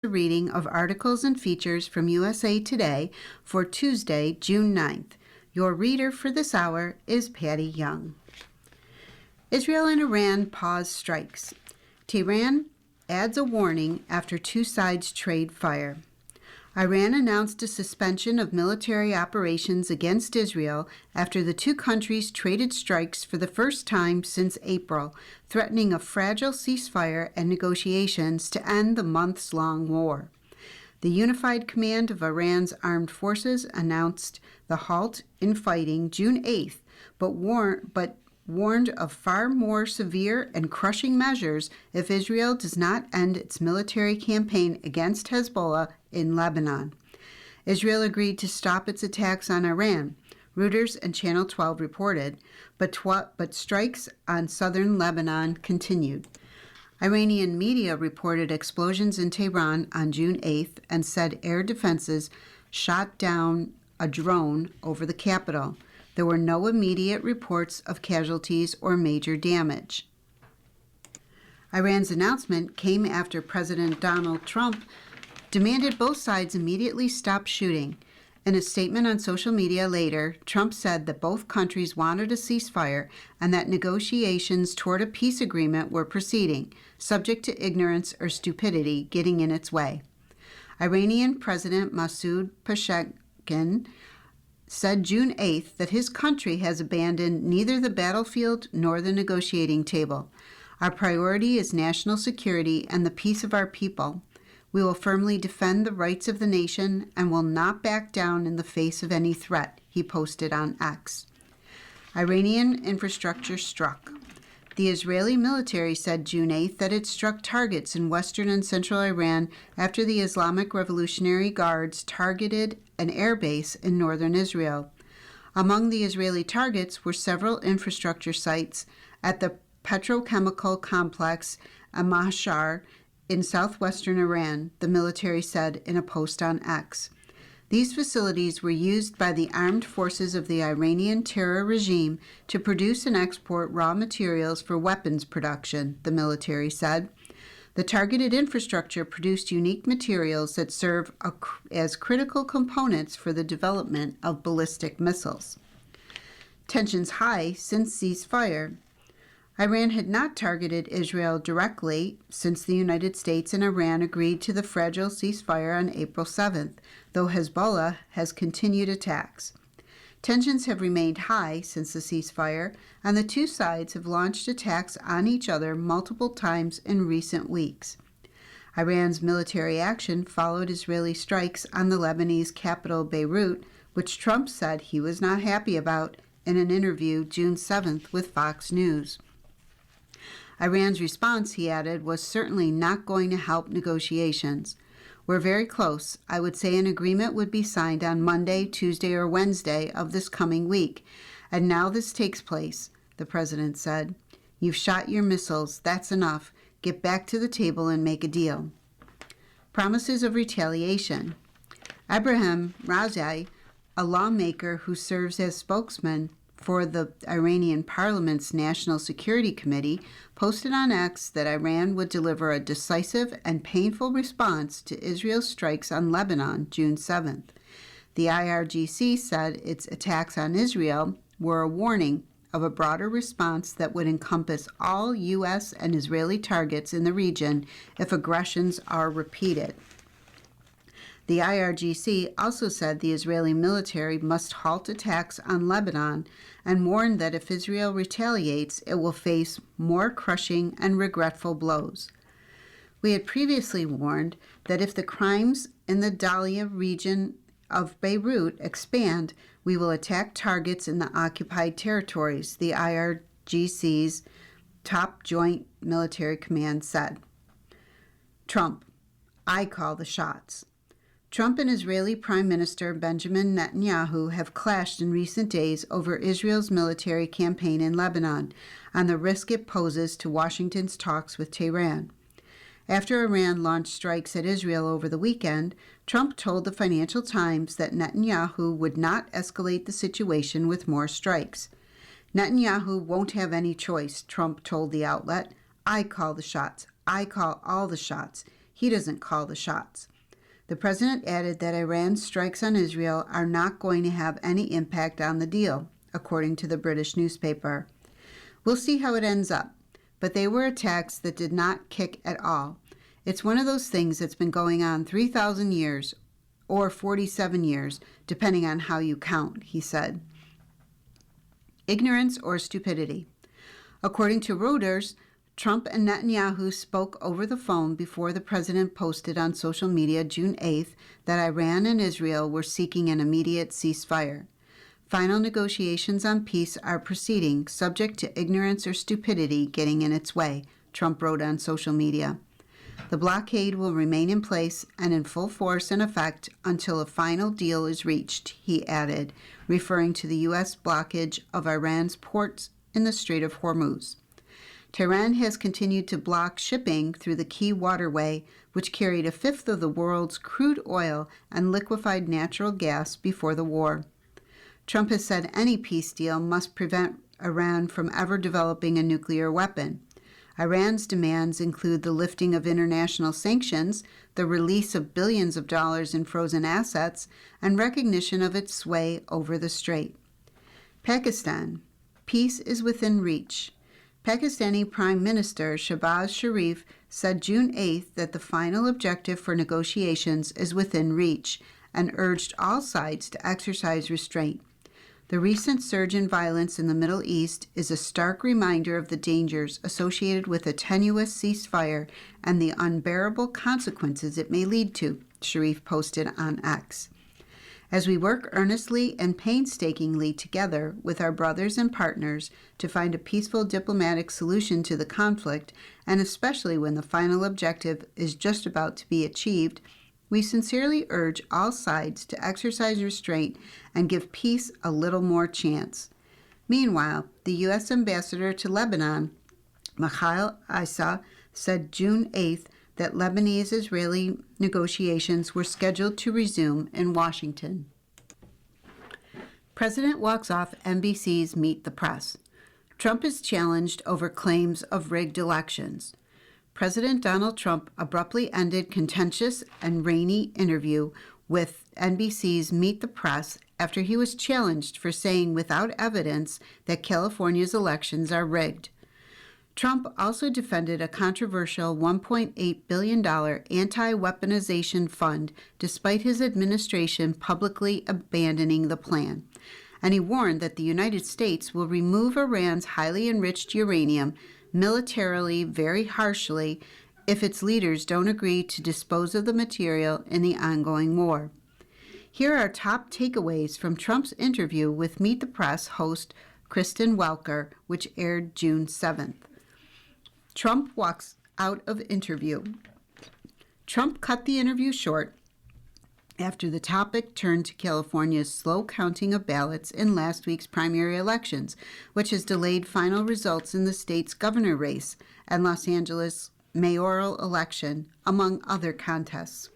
a reading of articles and features from USA Today for Tuesday, June 9th. Your reader for this hour is Patty Young. Israel and Iran pause strikes. Tehran adds a warning after two sides trade fire. Iran announced a suspension of military operations against Israel after the two countries traded strikes for the first time since April, threatening a fragile ceasefire and negotiations to end the months-long war. The Unified Command of Iran's armed forces announced the halt in fighting June 8th, but warned of far more severe and crushing measures if Israel does not end its military campaign against Hezbollah in Lebanon. Israel agreed to stop its attacks on Iran, Reuters and Channel 12 reported, but strikes on southern Lebanon continued. Iranian media reported explosions in Tehran on June 8th and said air defenses shot down a drone over the capital. There were no immediate reports of casualties or major damage. Iran's announcement came after President Donald Trump demanded both sides immediately stop shooting. In a statement on social media later, Trump said that both countries wanted a ceasefire and that negotiations toward a peace agreement were proceeding, subject to ignorance or stupidity getting in its way. Iranian President Masoud Pezeshkian said June 8th that his country has abandoned neither the battlefield nor the negotiating table. Our priority is national security and the peace of our people. We will firmly defend the rights of the nation and will not back down in the face of any threat, he posted on X. Iranian infrastructure struck. The Israeli military said June 8th that it struck targets in western and central Iran after the Islamic Revolutionary Guards targeted an airbase in northern Israel. Among the Israeli targets were several infrastructure sites at the petrochemical complex Amashar in southwestern Iran, the military said in a post on X. These facilities were used by the armed forces of the Iranian terror regime to produce and export raw materials for weapons production, the military said. The targeted infrastructure produced unique materials that serve as critical components for the development of ballistic missiles. Tensions high since ceasefire. Iran had not targeted Israel directly since the United States and Iran agreed to the fragile ceasefire on April 7th, though Hezbollah has continued attacks. Tensions have remained high since the ceasefire, and the two sides have launched attacks on each other multiple times in recent weeks. Iran's military action followed Israeli strikes on the Lebanese capital Beirut, which Trump said he was not happy about in an interview June 7th with Fox News. Iran's response, he added, was certainly not going to help negotiations. We're very close. I would say an agreement would be signed on Monday, Tuesday, or Wednesday of this coming week. And now this takes place, the president said. You've shot your missiles. That's enough. Get back to the table and make a deal. Promises of retaliation. Abraham Raisi, a lawmaker who serves as spokesman for the Iranian Parliament's National Security Committee, posted on X that Iran would deliver a decisive and painful response to Israel's strikes on Lebanon June 7th. The IRGC said its attacks on Israel were a warning of a broader response that would encompass all U.S. and Israeli targets in the region if aggressions are repeated. The IRGC also said the Israeli military must halt attacks on Lebanon and warned that if Israel retaliates, it will face more crushing and regretful blows. We had previously warned that if the crimes in the Dalia region of Beirut expand, we will attack targets in the occupied territories, the IRGC's top joint military command said. Trump, I call the shots. Trump and Israeli Prime Minister Benjamin Netanyahu have clashed in recent days over Israel's military campaign in Lebanon and the risk it poses to Washington's talks with Tehran. After Iran launched strikes at Israel over the weekend, Trump told the Financial Times that Netanyahu would not escalate the situation with more strikes. Netanyahu won't have any choice, Trump told the outlet. I call the shots. I call all the shots. He doesn't call the shots. The president added that Iran's strikes on Israel are not going to have any impact on the deal, according to the British newspaper. We'll see how it ends up, but they were attacks that did not kick at all. It's one of those things that's been going on 3,000 years or 47 years, depending on how you count, he said. Ignorance or stupidity. According to Reuters, Trump and Netanyahu spoke over the phone before the president posted on social media June 8th that Iran and Israel were seeking an immediate ceasefire. Final negotiations on peace are proceeding, subject to ignorance or stupidity getting in its way, Trump wrote on social media. The blockade will remain in place and in full force and effect until a final deal is reached, he added, referring to the U.S. blockage of Iran's ports in the Strait of Hormuz. Tehran has continued to block shipping through the key waterway, which carried a fifth of the world's crude oil and liquefied natural gas before the war. Trump has said any peace deal must prevent Iran from ever developing a nuclear weapon. Iran's demands include the lifting of international sanctions, the release of billions of dollars in frozen assets, and recognition of its sway over the strait. Pakistan. Peace is within reach. Pakistani Prime Minister Shehbaz Sharif said June 8th that the final objective for negotiations is within reach and urged all sides to exercise restraint. The recent surge in violence in the Middle East is a stark reminder of the dangers associated with a tenuous ceasefire and the unbearable consequences it may lead to, Sharif posted on X. As we work earnestly and painstakingly together with our brothers and partners to find a peaceful diplomatic solution to the conflict, and especially when the final objective is just about to be achieved, we sincerely urge all sides to exercise restraint and give peace a little more chance. Meanwhile, the U.S. Ambassador to Lebanon, Mikhail Issa, said June 8th that Lebanese-Israeli negotiations were scheduled to resume in Washington. President walks off NBC's Meet the Press. Trump is challenged over claims of rigged elections. President Donald Trump abruptly ended contentious and rainy interview with NBC's Meet the Press after he was challenged for saying without evidence that California's elections are rigged. Trump also defended a controversial $1.8 billion anti-weaponization fund despite his administration publicly abandoning the plan. And he warned that the United States will remove Iran's highly enriched uranium militarily very harshly if its leaders don't agree to dispose of the material in the ongoing war. Here are top takeaways from Trump's interview with Meet the Press host Kristen Welker, which aired June 7th. Trump walks out of interview. Trump cut the interview short after the topic turned to California's slow counting of ballots in last week's primary elections, which has delayed final results in the state's governor race and Los Angeles mayoral election, among other contests.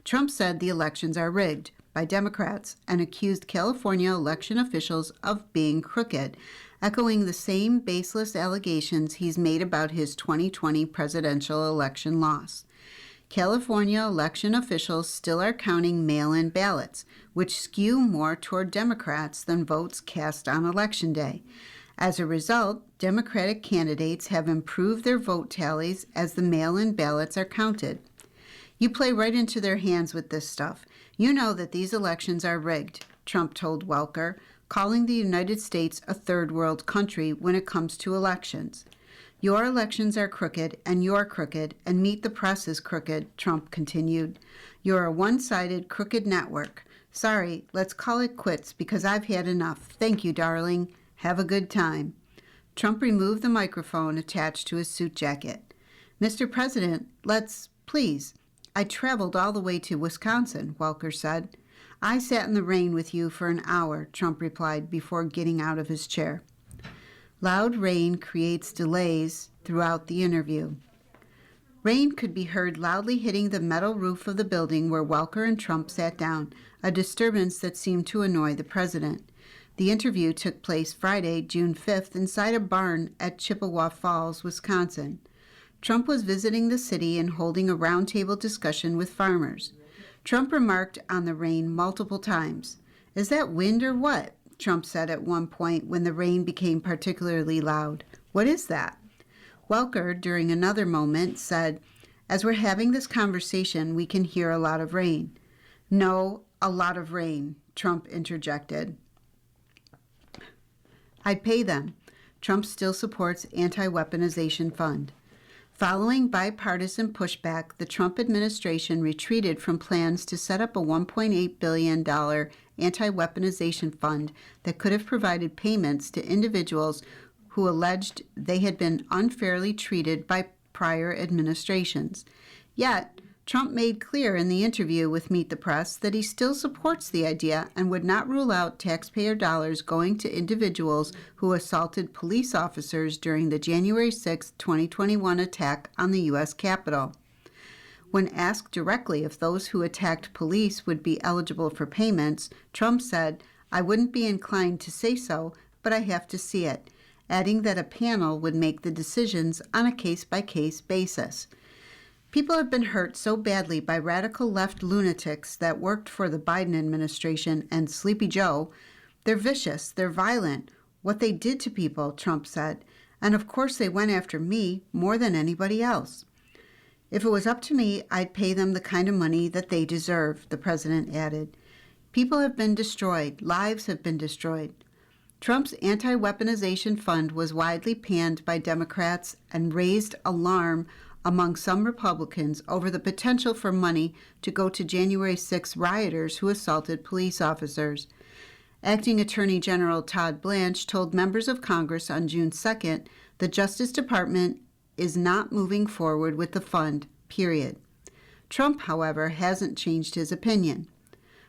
Trump said the elections are rigged by Democrats and accused California election officials of being crooked, echoing the same baseless allegations he's made about his 2020 presidential election loss. California election officials still are counting mail-in ballots, which skew more toward Democrats than votes cast on Election Day. As a result, Democratic candidates have improved their vote tallies as the mail-in ballots are counted. You play right into their hands with this stuff. You know that these elections are rigged, Trump told Welker, calling the United States a third world country when it comes to elections. Your elections are crooked, and you're crooked, and Meet the Press is crooked, Trump continued. You're a one-sided, crooked network. Sorry, let's call it quits because I've had enough. Thank you, darling. Have a good time. Trump removed the microphone attached to his suit jacket. Mr. President, please. I traveled all the way to Wisconsin, Welker said. I sat in the rain with you for an hour, Trump replied before getting out of his chair. Loud rain creates delays throughout the interview. Rain could be heard loudly hitting the metal roof of the building where Welker and Trump sat down, a disturbance that seemed to annoy the president. The interview took place Friday, June 5th, inside a barn at Chippewa Falls, Wisconsin. Trump was visiting the city and holding a roundtable discussion with farmers. Trump remarked on the rain multiple times. "Is that wind or what?" Trump said at one point when the rain became particularly loud. "What is that?" Welker, during another moment, said, "As we're having this conversation, we can hear a lot of rain." "No, a lot of rain," Trump interjected. "I'd pay them." Trump still supports anti-weaponization fund. Following bipartisan pushback, the Trump administration retreated from plans to set up a $1.8 billion anti-weaponization fund that could have provided payments to individuals who alleged they had been unfairly treated by prior administrations. Yet, Trump made clear in the interview with Meet the Press that he still supports the idea and would not rule out taxpayer dollars going to individuals who assaulted police officers during the January 6, 2021 attack on the U.S. Capitol. When asked directly if those who attacked police would be eligible for payments, Trump said, "I wouldn't be inclined to say so, but I have to see it," adding that a panel would make the decisions on a case-by-case basis. People have been hurt so badly by radical left lunatics that worked for the Biden administration and Sleepy Joe. They're vicious, they're violent. What they did to people, Trump said. And of course they went after me more than anybody else. "If it was up to me, I'd pay them the kind of money that they deserve," the president added. People have been destroyed. Lives have been destroyed. Trump's anti-weaponization fund was widely panned by Democrats and raised alarm among some Republicans over the potential for money to go to January 6 rioters who assaulted police officers. Acting Attorney General Todd Blanche told members of Congress on June 2nd the Justice Department is not moving forward with the fund, period. Trump, however, hasn't changed his opinion.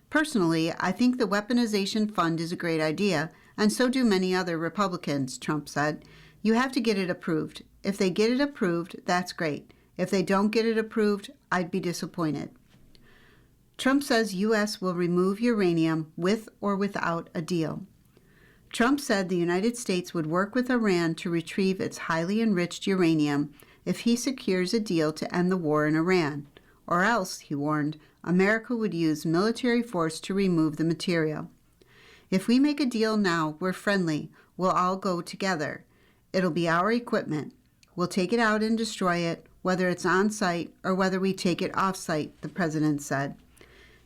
"Personally, I think the weaponization fund is a great idea, and so do many other Republicans," Trump said. "You have to get it approved. If they get it approved, that's great. If they don't get it approved, I'd be disappointed." Trump says U.S. will remove uranium with or without a deal. Trump said the United States would work with Iran to retrieve its highly enriched uranium if he secures a deal to end the war in Iran. Or else, he warned, America would use military force to remove the material. "If we make a deal now, we're friendly. We'll all go together. It'll be our equipment. We'll take it out and destroy it, whether it's on site or whether we take it off site," the president said.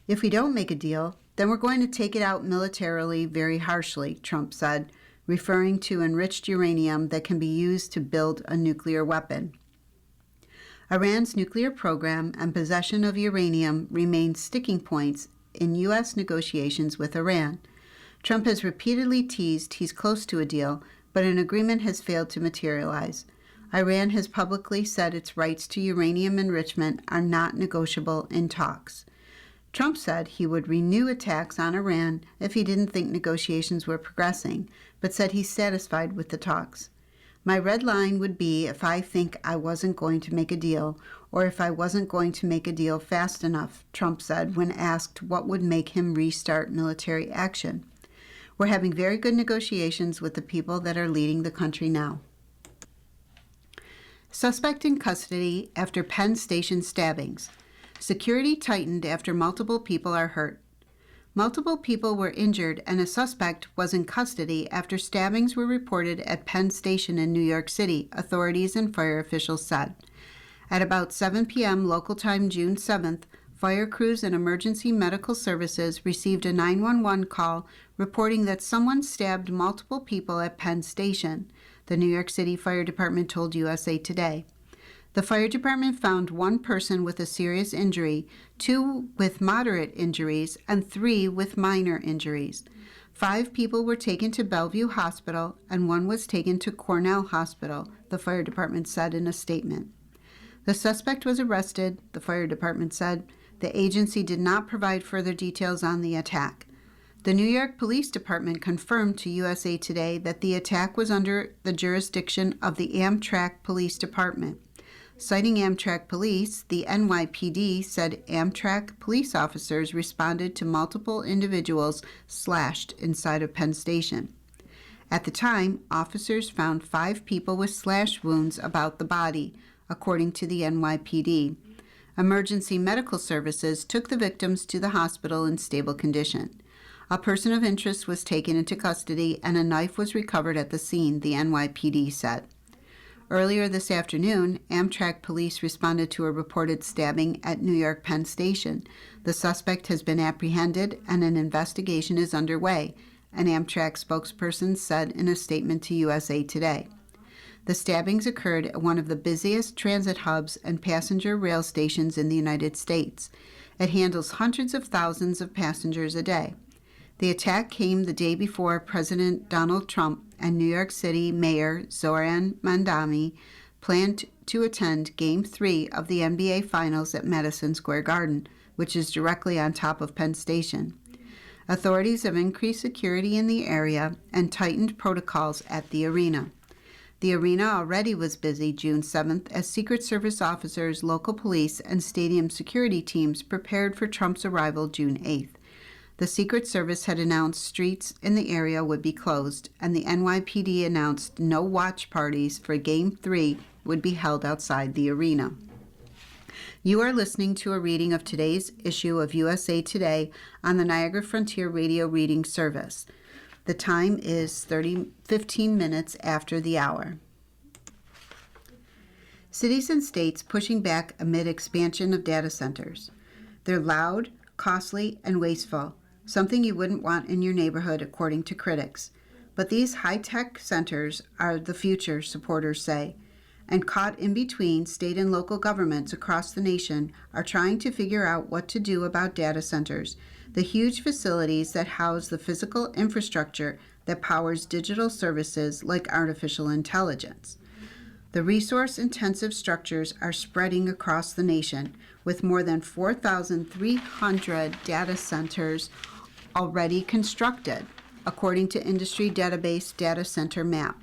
"If we don't make a deal, then we're going to take it out militarily very harshly," Trump said, referring to enriched uranium that can be used to build a nuclear weapon. Iran's nuclear program and possession of uranium remain sticking points in U.S. negotiations with Iran. Trump has repeatedly teased he's close to a deal, but an agreement has failed to materialize. Iran has publicly said its rights to uranium enrichment are not negotiable in talks. Trump said he would renew attacks on Iran if he didn't think negotiations were progressing, but said he's satisfied with the talks. "My red line would be if I think I wasn't going to make a deal, or if I wasn't going to make a deal fast enough," Trump said when asked what would make him restart military action. "We're having very good negotiations with the people that are leading the country now." Suspect in custody after Penn Station stabbings. Security tightened after multiple people are hurt. Multiple people were injured and a suspect was in custody after stabbings were reported at Penn Station in New York City, authorities and fire officials said. At about 7 p.m. local time June 7th, fire crews and emergency medical services received a 911 call reporting that someone stabbed multiple people at Penn Station, the New York City Fire Department told USA Today. The fire department found one person with a serious injury, 2 with moderate injuries, and 3 with minor injuries. 5 people were taken to Bellevue Hospital, and 1 was taken to Cornell Hospital, the fire department said in a statement. The suspect was arrested, the fire department said. The agency did not provide further details on the attack. The New York Police Department confirmed to USA Today that the attack was under the jurisdiction of the Amtrak Police Department. Citing Amtrak Police, the NYPD said Amtrak police officers responded to multiple individuals slashed inside of Penn Station. At the time, officers found 5 people with slash wounds about the body, according to the NYPD. Emergency medical services took the victims to the hospital in stable condition. A person of interest was taken into custody and a knife was recovered at the scene, the NYPD said. Earlier this afternoon, Amtrak police responded to a reported stabbing at New York Penn Station. The suspect has been apprehended and an investigation is underway, an Amtrak spokesperson said in a statement to USA Today. The stabbings occurred at one of the busiest transit hubs and passenger rail stations in the United States. It handles hundreds of thousands of passengers a day. The attack came the day before President Donald Trump and New York City Mayor Zohran Mamdani planned to attend Game 3 of the NBA Finals at Madison Square Garden, which is directly on top of Penn Station. Authorities have increased security in the area and tightened protocols at the arena. The arena already was busy June 7th as Secret Service officers, local police, and stadium security teams prepared for Trump's arrival June 8th. The Secret Service had announced streets in the area would be closed, and the NYPD announced no watch parties for Game 3 would be held outside the arena. You are listening to a reading of today's issue of USA Today on the Niagara Frontier Radio Reading Service. The time is 15 minutes after the hour. Cities and states pushing back amid expansion of data centers. They're loud, costly, and wasteful, something you wouldn't want in your neighborhood, according to critics. But these high-tech centers are the future, supporters say. And caught in between, state and local governments across the nation are trying to figure out what to do about data centers, the huge facilities that house the physical infrastructure that powers digital services like artificial intelligence. The resource-intensive structures are spreading across the nation, with more than 4,300 data centers already constructed, according to industry database Data Center Map.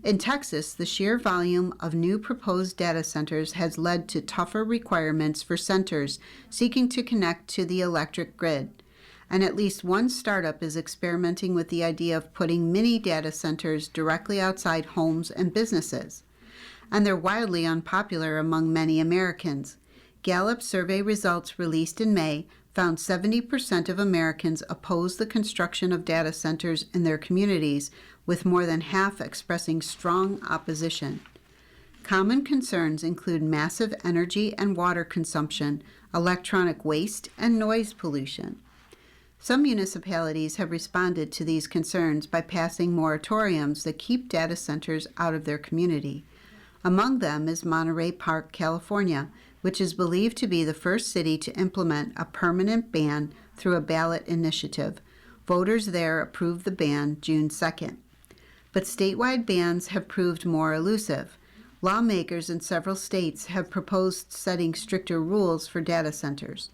In Texas, the sheer volume of new proposed data centers has led to tougher requirements for centers seeking to connect to the electric grid. And at least one startup is experimenting with the idea of putting mini data centers directly outside homes and businesses. And they're wildly unpopular among many Americans. Gallup survey results released in May found 70% of Americans oppose the construction of data centers in their communities, with more than half expressing strong opposition. Common concerns include massive energy and water consumption, electronic waste, and noise pollution. Some municipalities have responded to these concerns by passing moratoriums that keep data centers out of their community. Among them is Monterey Park, California, which is believed to be the first city to implement a permanent ban through a ballot initiative. Voters there approved the ban June 2nd. But statewide bans have proved more elusive. Lawmakers in several states have proposed setting stricter rules for data centers.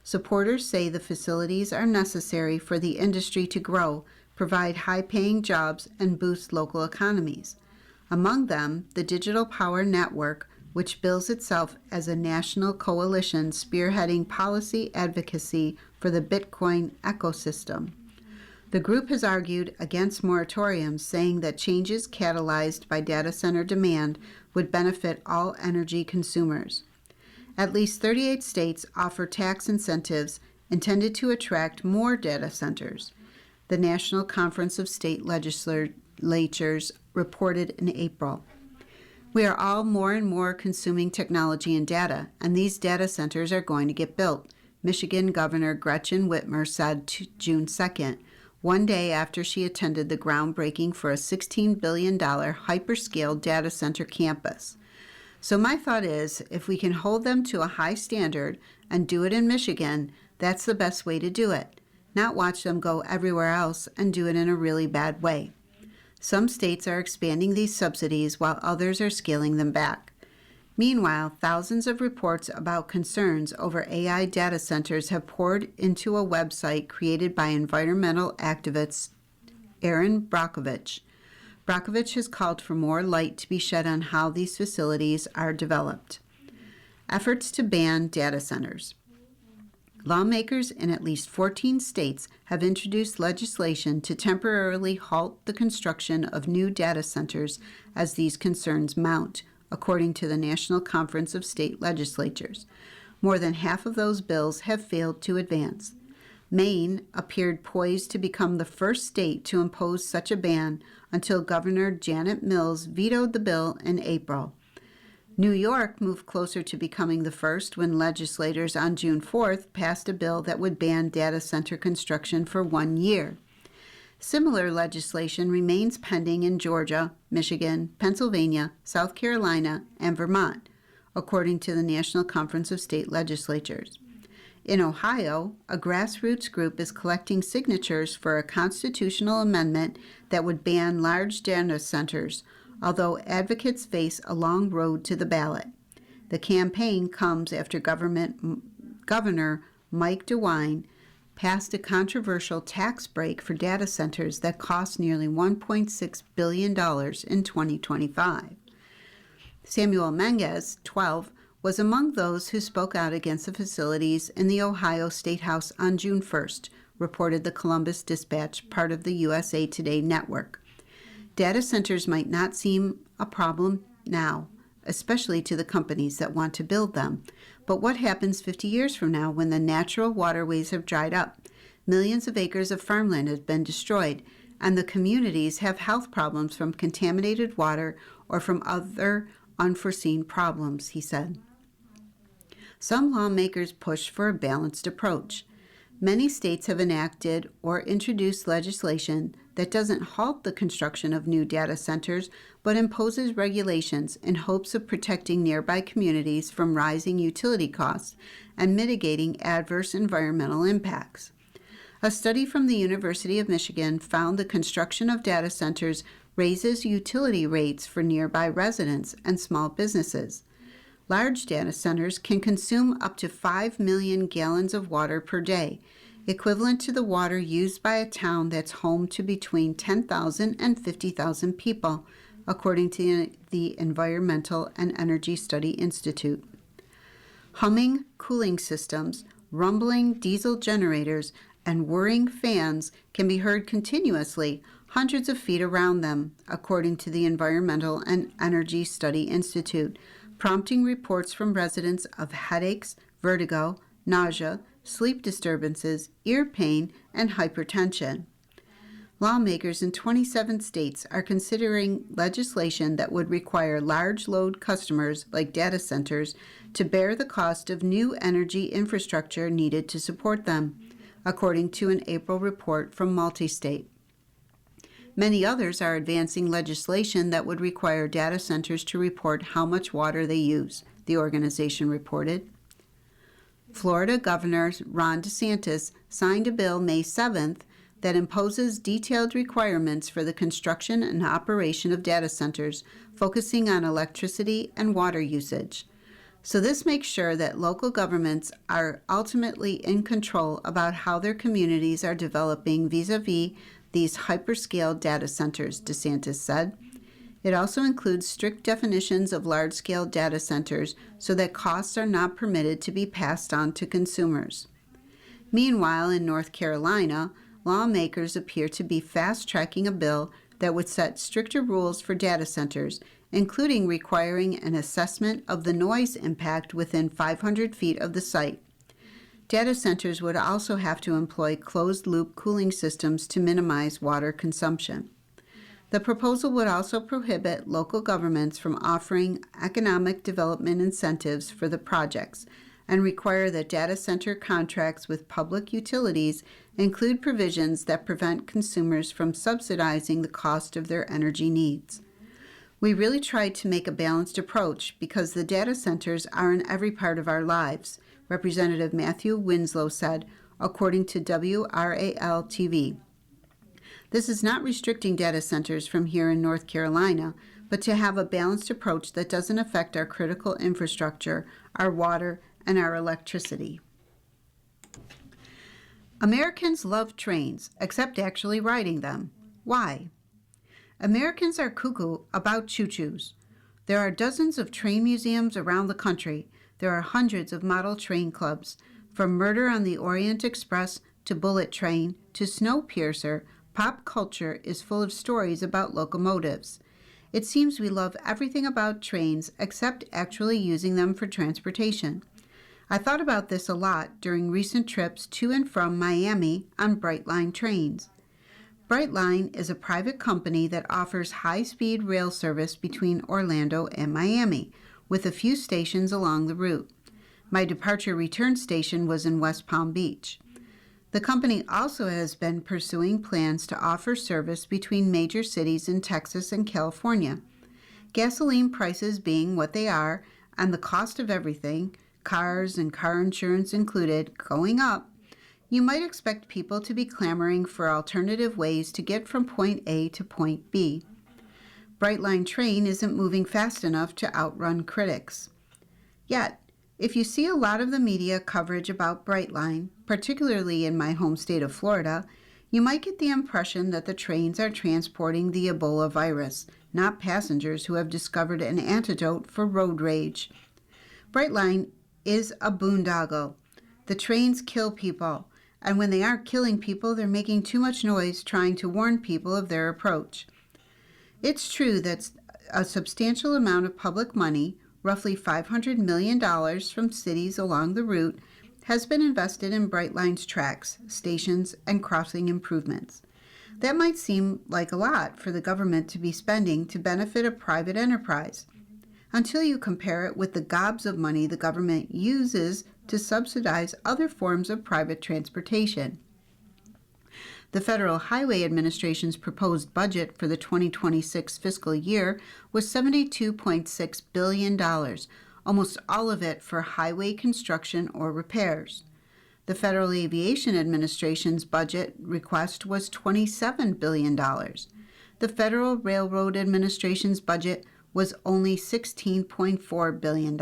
Supporters say the facilities are necessary for the industry to grow, provide high-paying jobs, and boost local economies. Among them, the Digital Power Network, which bills itself as a national coalition spearheading policy advocacy for the Bitcoin ecosystem. The group has argued against moratoriums, saying that changes catalyzed by data center demand would benefit all energy consumers. At least 38 states offer tax incentives intended to attract more data centers. The National Conference of State Legislatures reported in April. We are all more and more consuming technology and data, and these data centers are going to get built, Michigan Governor Gretchen Whitmer said June 2nd, one day after she attended the groundbreaking for a $16 billion hyperscale data center campus. So my thought is, if we can hold them to a high standard and do it in Michigan, that's the best way to do it, not watch them go everywhere else and do it in a really bad way. Some states are expanding these subsidies while others are scaling them back. Meanwhile, thousands of reports about concerns over AI data centers have poured into a website created by environmental activist Erin Brockovich. Brockovich has called for more light to be shed on how these facilities are developed. Efforts to ban data centers. Lawmakers in at least 14 states have introduced legislation to temporarily halt the construction of new data centers as these concerns mount, according to the National Conference of State Legislatures. More than half of those bills have failed to advance. Maine appeared poised to become the first state to impose such a ban until Governor Janet Mills vetoed the bill in April. New York moved closer to becoming the first when legislators on June 4th passed a bill that would ban data center construction for 1 year. Similar legislation remains pending in Georgia, Michigan, Pennsylvania, South Carolina, and Vermont, according to the National Conference of State Legislatures. In Ohio, a grassroots group is collecting signatures for a constitutional amendment that would ban large data centers, although advocates face a long road to the ballot. The campaign comes after Governor Mike DeWine passed a controversial tax break for data centers that cost nearly $1.6 billion in 2025. Samuel Menges, 12, was among those who spoke out against the facilities in the Ohio State House on June 1st, reported the Columbus Dispatch, part of the USA Today network. Data centers might not seem a problem now, especially to the companies that want to build them. But what happens 50 years from now when the natural waterways have dried up, millions of acres of farmland have been destroyed, and the communities have health problems from contaminated water or from other unforeseen problems, he said. Some lawmakers push for a balanced approach. Many states have enacted or introduced legislation that doesn't halt the construction of new data centers, but imposes regulations in hopes of protecting nearby communities from rising utility costs and mitigating adverse environmental impacts. A study from the University of Michigan found the construction of data centers raises utility rates for nearby residents and small businesses. Large data centers can consume up to 5 million gallons of water per day, equivalent to the water used by a town that's home to between 10,000 and 50,000 people, according to the Environmental and Energy Study Institute. Humming cooling systems, rumbling diesel generators, and whirring fans can be heard continuously hundreds of feet around them, according to the Environmental and Energy Study Institute, prompting reports from residents of headaches, vertigo, nausea, sleep disturbances, ear pain, and hypertension. Lawmakers in 27 states are considering legislation that would require large load customers like data centers to bear the cost of new energy infrastructure needed to support them, according to an April report from Multistate. Many others are advancing legislation that would require data centers to report how much water they use, the organization reported. Florida Governor Ron DeSantis signed a bill May 7th that imposes detailed requirements for the construction and operation of data centers, focusing on electricity and water usage. So this makes sure that local governments are ultimately in control about how their communities are developing vis-a-vis these hyperscale data centers, DeSantis said. It also includes strict definitions of large-scale data centers so that costs are not permitted to be passed on to consumers. Meanwhile, in North Carolina, lawmakers appear to be fast-tracking a bill that would set stricter rules for data centers, including requiring an assessment of the noise impact within 500 feet of the site. Data centers would also have to employ closed-loop cooling systems to minimize water consumption. The proposal would also prohibit local governments from offering economic development incentives for the projects and require that data center contracts with public utilities include provisions that prevent consumers from subsidizing the cost of their energy needs. We really tried to make a balanced approach because the data centers are in every part of our lives, Representative Matthew Winslow said, according to WRAL-TV. This is not restricting data centers from here in North Carolina, but to have a balanced approach that doesn't affect our critical infrastructure, our water, and our electricity. Americans love trains, except actually riding them. Why? Americans are cuckoo about choo-choos. There are dozens of train museums around the country. There are hundreds of model train clubs. From Murder on the Orient Express to Bullet Train to Snowpiercer, pop culture is full of stories about locomotives. It seems we love everything about trains except actually using them for transportation. I thought about this a lot during recent trips to and from Miami on Brightline trains. Brightline is a private company that offers high-speed rail service between Orlando and Miami, with a few stations along the route. My departure-return station was in West Palm Beach. The company also has been pursuing plans to offer service between major cities in Texas and California. Gasoline prices being what they are, and the cost of everything, cars and car insurance included, going up, you might expect people to be clamoring for alternative ways to get from point A to point B. Brightline train isn't moving fast enough to outrun critics. Yet, if you see a lot of the media coverage about Brightline, particularly in my home state of Florida, you might get the impression that the trains are transporting the Ebola virus, not passengers who have discovered an antidote for road rage. Brightline is a boondoggle. The trains kill people, and when they aren't killing people, they're making too much noise trying to warn people of their approach. It's true that a substantial amount of public money, roughly $500 million from cities along the route, has been invested in Brightline's tracks, stations, and crossing improvements. That might seem like a lot for the government to be spending to benefit a private enterprise, until you compare it with the gobs of money the government uses to subsidize other forms of private transportation. The Federal Highway Administration's proposed budget for the 2026 fiscal year was $72.6 billion, almost all of it for highway construction or repairs. The Federal Aviation Administration's budget request was $27 billion. The Federal Railroad Administration's budget was only $16.4 billion.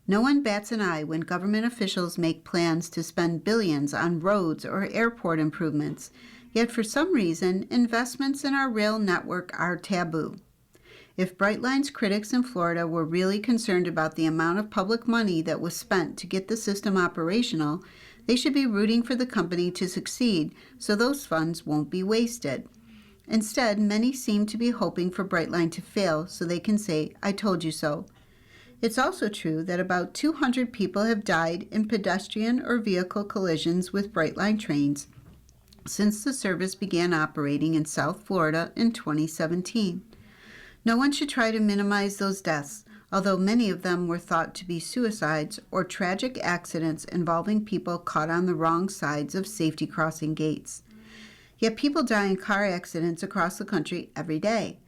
No one bats an eye when government officials make plans to spend billions on roads or airport improvements, yet for some reason, investments in our rail network are taboo. If Brightline's critics in Florida were really concerned about the amount of public money that was spent to get the system operational, they should be rooting for the company to succeed so those funds won't be wasted. Instead, many seem to be hoping for Brightline to fail so they can say, "I told you so." It's also true that about 200 people have died in pedestrian or vehicle collisions with Brightline trains since the service began operating in South Florida in 2017. No one should try to minimize those deaths, although many of them were thought to be suicides or tragic accidents involving people caught on the wrong sides of safety crossing gates. Yet people die in car accidents across the country every day.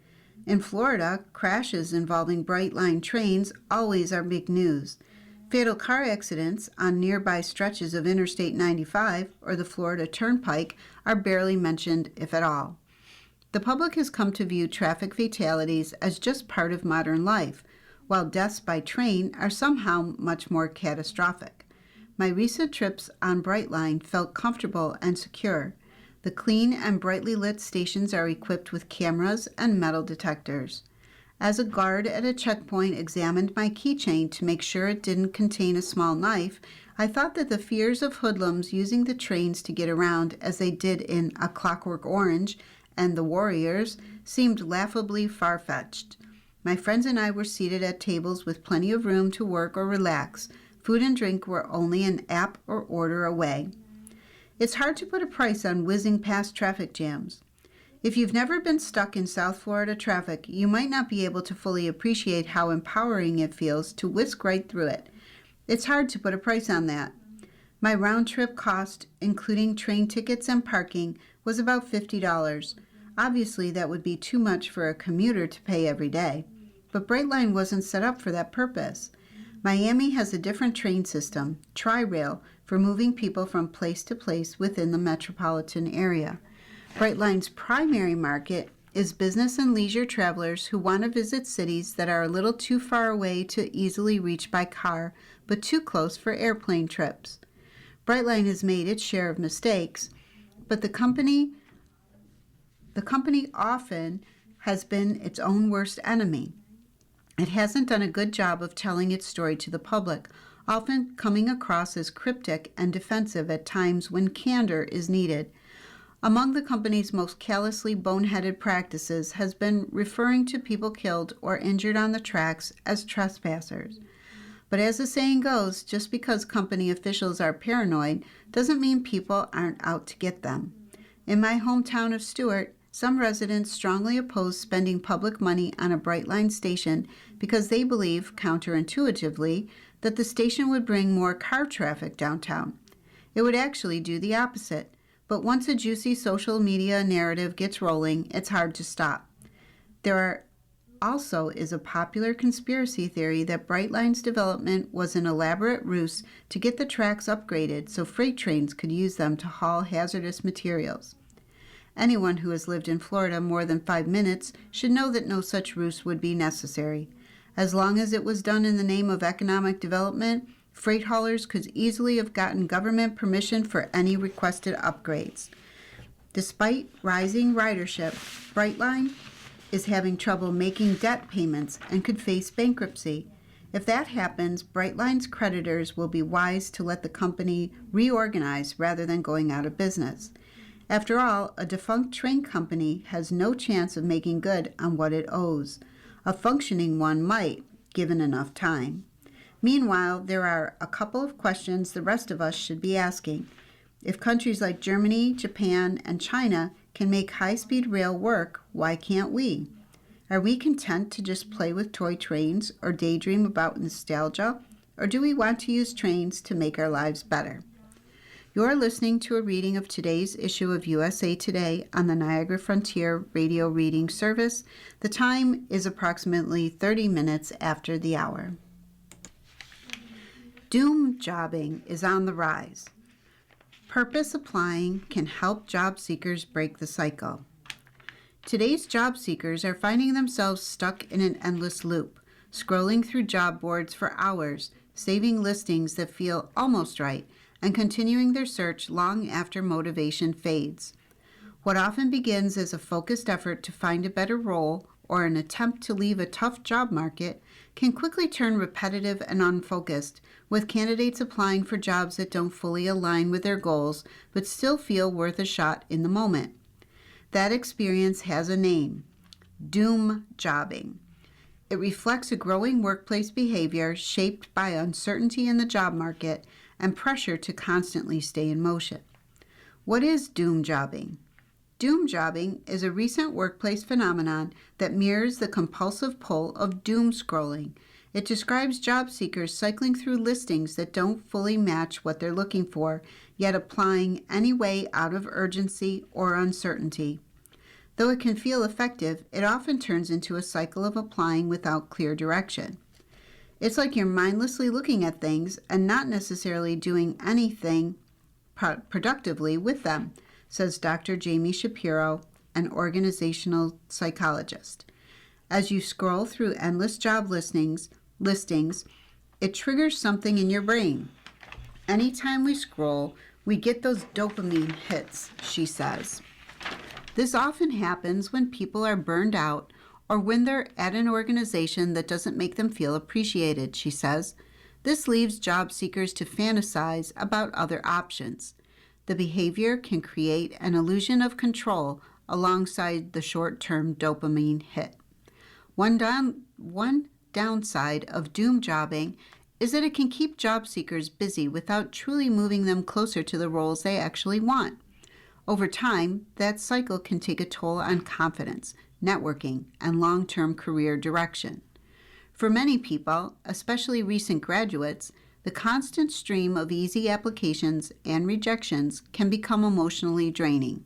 In Florida, crashes involving Brightline trains always are big news. Fatal car accidents on nearby stretches of Interstate 95 or the Florida Turnpike are barely mentioned, if at all. The public has come to view traffic fatalities as just part of modern life, while deaths by train are somehow much more catastrophic. My recent trips on Brightline felt comfortable and secure. The clean and brightly lit stations are equipped with cameras and metal detectors. As a guard at a checkpoint examined my keychain to make sure it didn't contain a small knife, I thought that the fears of hoodlums using the trains to get around as they did in A Clockwork Orange and The Warriors seemed laughably far-fetched. My friends and I were seated at tables with plenty of room to work or relax. Food and drink were only an app or order away. It's hard to put a price on whizzing past traffic jams. If you've never been stuck in South Florida traffic, you might not be able to fully appreciate how empowering it feels to whisk right through it. It's hard to put a price on that. My round-trip cost, including train tickets and parking, was about $50. Obviously, that would be too much for a commuter to pay every day. But Brightline wasn't set up for that purpose. Miami has a different train system, Tri-Rail, for moving people from place to place within the metropolitan area. Brightline's primary market is business and leisure travelers who want to visit cities that are a little too far away to easily reach by car, but too close for airplane trips. Brightline has made its share of mistakes, but the company often has been its own worst enemy. It hasn't done a good job of telling its story to the public, often coming across as cryptic and defensive at times when candor is needed. Among the company's most callously boneheaded practices has been referring to people killed or injured on the tracks as trespassers. But as the saying goes, just because company officials are paranoid doesn't mean people aren't out to get them. In my hometown of Stuart, some residents strongly oppose spending public money on a Brightline station because they believe, counterintuitively, that the station would bring more car traffic downtown. It would actually do the opposite. But once a juicy social media narrative gets rolling, it's hard to stop. There also is a popular conspiracy theory that Brightline's development was an elaborate ruse to get the tracks upgraded so freight trains could use them to haul hazardous materials. Anyone who has lived in Florida more than 5 minutes should know that no such ruse would be necessary. As long as it was done in the name of economic development, freight haulers could easily have gotten government permission for any requested upgrades. Despite rising ridership, Brightline is having trouble making debt payments and could face bankruptcy. If that happens, Brightline's creditors will be wise to let the company reorganize rather than going out of business. After all, a defunct train company has no chance of making good on what it owes. A functioning one might, given enough time. Meanwhile, there are a couple of questions the rest of us should be asking. If countries like Germany, Japan, and China can make high-speed rail work, why can't we? Are we content to just play with toy trains or daydream about nostalgia, or do we want to use trains to make our lives better? You're listening to a reading of today's issue of USA Today on the Niagara Frontier Radio Reading Service. The time is approximately 30 minutes after the hour. Doom jobbing is on the rise. Purpose applying can help job seekers break the cycle. Today's job seekers are finding themselves stuck in an endless loop, scrolling through job boards for hours, saving listings that feel almost right, and continuing their search long after motivation fades. What often begins as a focused effort to find a better role or an attempt to leave a tough job market can quickly turn repetitive and unfocused, with candidates applying for jobs that don't fully align with their goals but still feel worth a shot in the moment. That experience has a name: doom jobbing. It reflects a growing workplace behavior shaped by uncertainty in the job market and pressure to constantly stay in motion. What is doom jobbing? Doom jobbing is a recent workplace phenomenon that mirrors the compulsive pull of doom scrolling. It describes job seekers cycling through listings that don't fully match what they're looking for, yet applying anyway out of urgency or uncertainty. Though it can feel effective, it often turns into a cycle of applying without clear direction. It's like you're mindlessly looking at things and not necessarily doing anything productively with them, says Dr. Jamie Shapiro, an organizational psychologist. As you scroll through endless job listings, it triggers something in your brain. Anytime we scroll, we get those dopamine hits, she says. This often happens when people are burned out or when they're at an organization that doesn't make them feel appreciated, she says. This leaves job seekers to fantasize about other options. The behavior can create an illusion of control alongside the short-term dopamine hit. One downside of doom jobbing is that it can keep job seekers busy without truly moving them closer to the roles they actually want. Over time, that cycle can take a toll on confidence, networking, and long-term career direction. For many people, especially recent graduates, the constant stream of easy applications and rejections can become emotionally draining.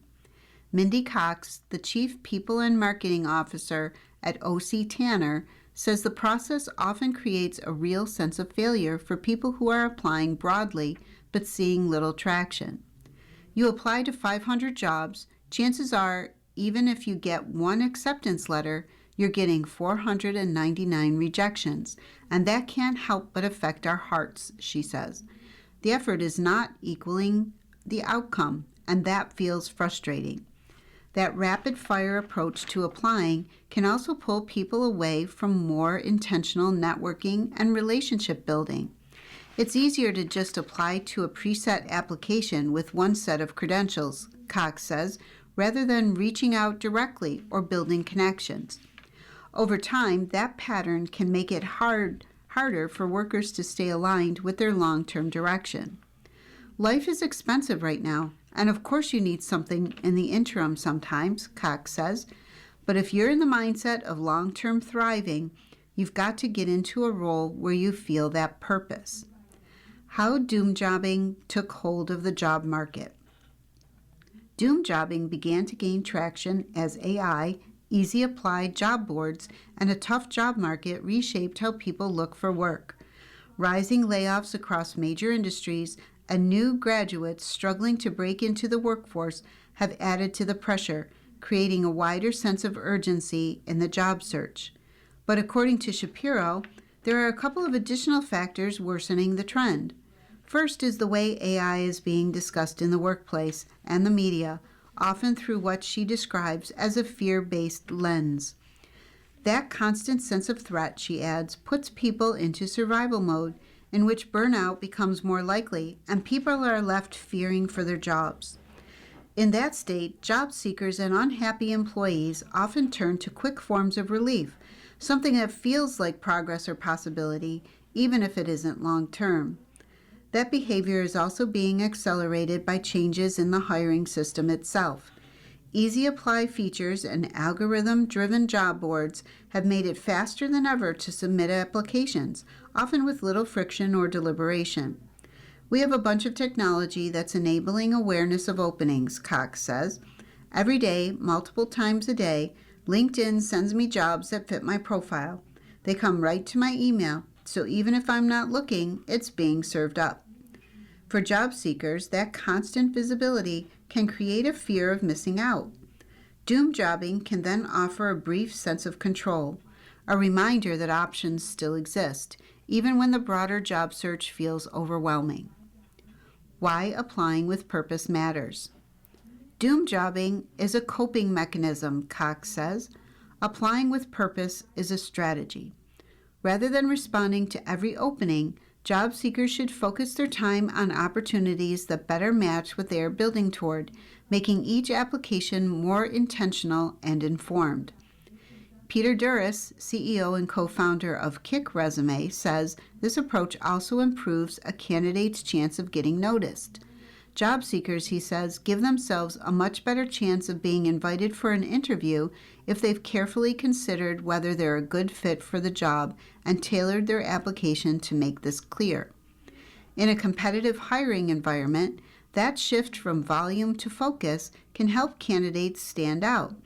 Mindy Cox, the Chief People and Marketing Officer at O.C. Tanner, says the process often creates a real sense of failure for people who are applying broadly but seeing little traction. You apply to 500 jobs, chances are, even if you get one acceptance letter, you're getting 499 rejections, and that can't help but affect our hearts, she says. The effort is not equaling the outcome, and that feels frustrating. That rapid-fire approach to applying can also pull people away from more intentional networking and relationship building. It's easier to just apply to a preset application with one set of credentials, Cox says, rather than reaching out directly or building connections. Over time, that pattern can make it harder for workers to stay aligned with their long-term direction. Life is expensive right now, and of course you need something in the interim sometimes, Cox says, but if you're in the mindset of long-term thriving, you've got to get into a role where you feel that purpose. How doom jobbing took hold of the job market. Doom jobbing began to gain traction as AI, easy applied job boards, and a tough job market reshaped how people look for work. Rising layoffs across major industries and new graduates struggling to break into the workforce have added to the pressure, creating a wider sense of urgency in the job search. But according to Shapiro, there are a couple of additional factors worsening the trend. First is the way AI is being discussed in the workplace and the media, often through what she describes as a fear-based lens. That constant sense of threat, she adds, puts people into survival mode, in which burnout becomes more likely and people are left fearing for their jobs. In that state, job seekers and unhappy employees often turn to quick forms of relief, something that feels like progress or possibility, even if it isn't long-term. That behavior is also being accelerated by changes in the hiring system itself. Easy apply features and algorithm-driven job boards have made it faster than ever to submit applications, often with little friction or deliberation. We have a bunch of technology that's enabling awareness of openings, Cox says. Every day, multiple times a day, LinkedIn sends me jobs that fit my profile. They come right to my email, so even if I'm not looking, it's being served up. For job seekers, that constant visibility can create a fear of missing out. Doom jobbing can then offer a brief sense of control, a reminder that options still exist, even when the broader job search feels overwhelming. Why applying with purpose matters. Doom jobbing is a coping mechanism, Cox says. Applying with purpose is a strategy. Rather than responding to every opening, job seekers should focus their time on opportunities that better match what they are building toward, making each application more intentional and informed. Peter Duras, CEO and co-founder of Kick Resume, says this approach also improves a candidate's chance of getting noticed. Job seekers, he says, give themselves a much better chance of being invited for an interview if they've carefully considered whether they're a good fit for the job and tailored their application to make this clear. In a competitive hiring environment, that shift from volume to focus can help candidates stand out,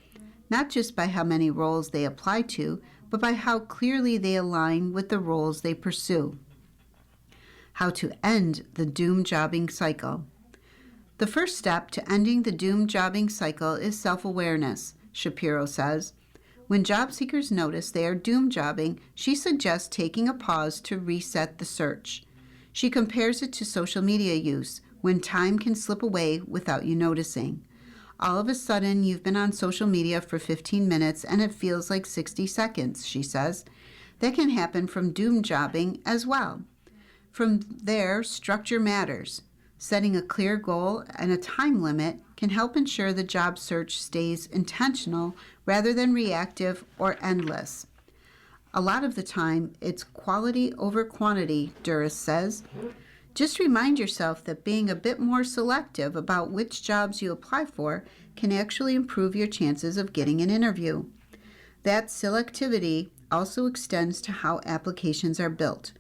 not just by how many roles they apply to, but by how clearly they align with the roles they pursue. How to end the doom jobbing cycle. The first step to ending the doom jobbing cycle is self-awareness, Shapiro says. When job seekers notice they are doom jobbing, she suggests taking a pause to reset the search. She compares it to social media use, when time can slip away without you noticing. All of a sudden, you've been on social media for 15 minutes and it feels like 60 seconds, she says. That can happen from doom jobbing as well. From there, structure matters. Setting a clear goal and a time limit can help ensure the job search stays intentional rather than reactive or endless. A lot of the time, it's quality over quantity, Duras says. Just remind yourself that being a bit more selective about which jobs you apply for can actually improve your chances of getting an interview. That selectivity also extends to how applications are built.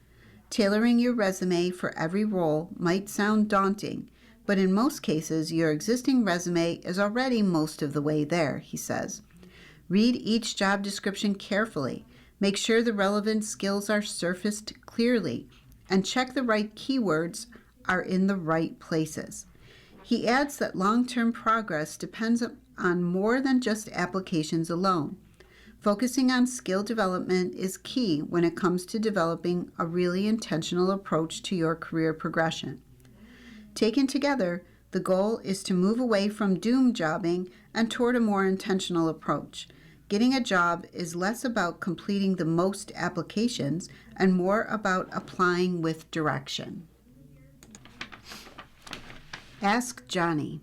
Tailoring your resume for every role might sound daunting, but in most cases, your existing resume is already most of the way there, he says. Read each job description carefully, make sure the relevant skills are surfaced clearly, and check the right keywords are in the right places. He adds that long-term progress depends on more than just applications alone. Focusing on skill development is key when it comes to developing a really intentional approach to your career progression. Taken together, the goal is to move away from doom jobbing and toward a more intentional approach. Getting a job is less about completing the most applications and more about applying with direction. Ask Johnny.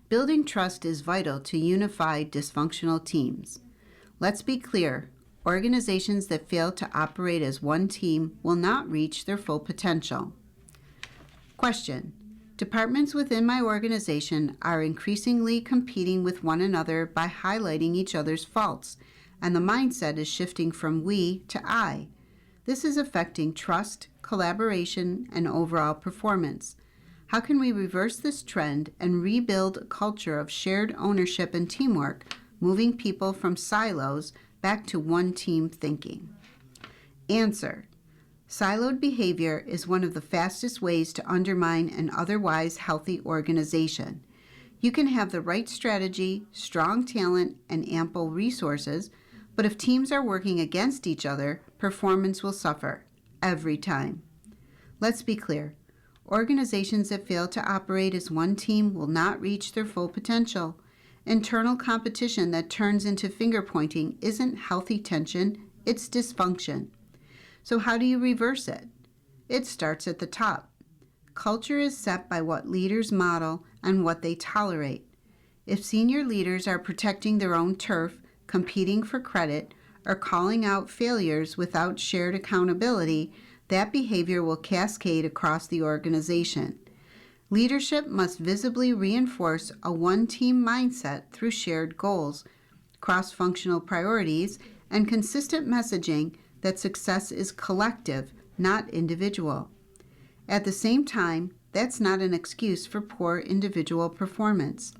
Building trust is vital to unify dysfunctional teams. Let's be clear, organizations that fail to operate as one team will not reach their full potential. Question. Departments within my organization are increasingly competing with one another by highlighting each other's faults, and the mindset is shifting from we to I. This is affecting trust, collaboration, and overall performance. How can we reverse this trend and rebuild a culture of shared ownership and teamwork, moving people from silos back to one team thinking? Answer. Siloed behavior is one of the fastest ways to undermine an otherwise healthy organization. You can have the right strategy, strong talent, and ample resources, but if teams are working against each other, performance will suffer every time. Let's be clear. Organizations that fail to operate as one team will not reach their full potential. Internal competition that turns into finger-pointing isn't healthy tension, it's dysfunction. So how do you reverse it? It starts at the top. Culture is set by what leaders model and what they tolerate. If senior leaders are protecting their own turf, competing for credit, or calling out failures without shared accountability, that behavior will cascade across the organization. Leadership must visibly reinforce a one-team mindset through shared goals, cross-functional priorities, and consistent messaging that success is collective, not individual. At the same time, that's not an excuse for poor individual performance.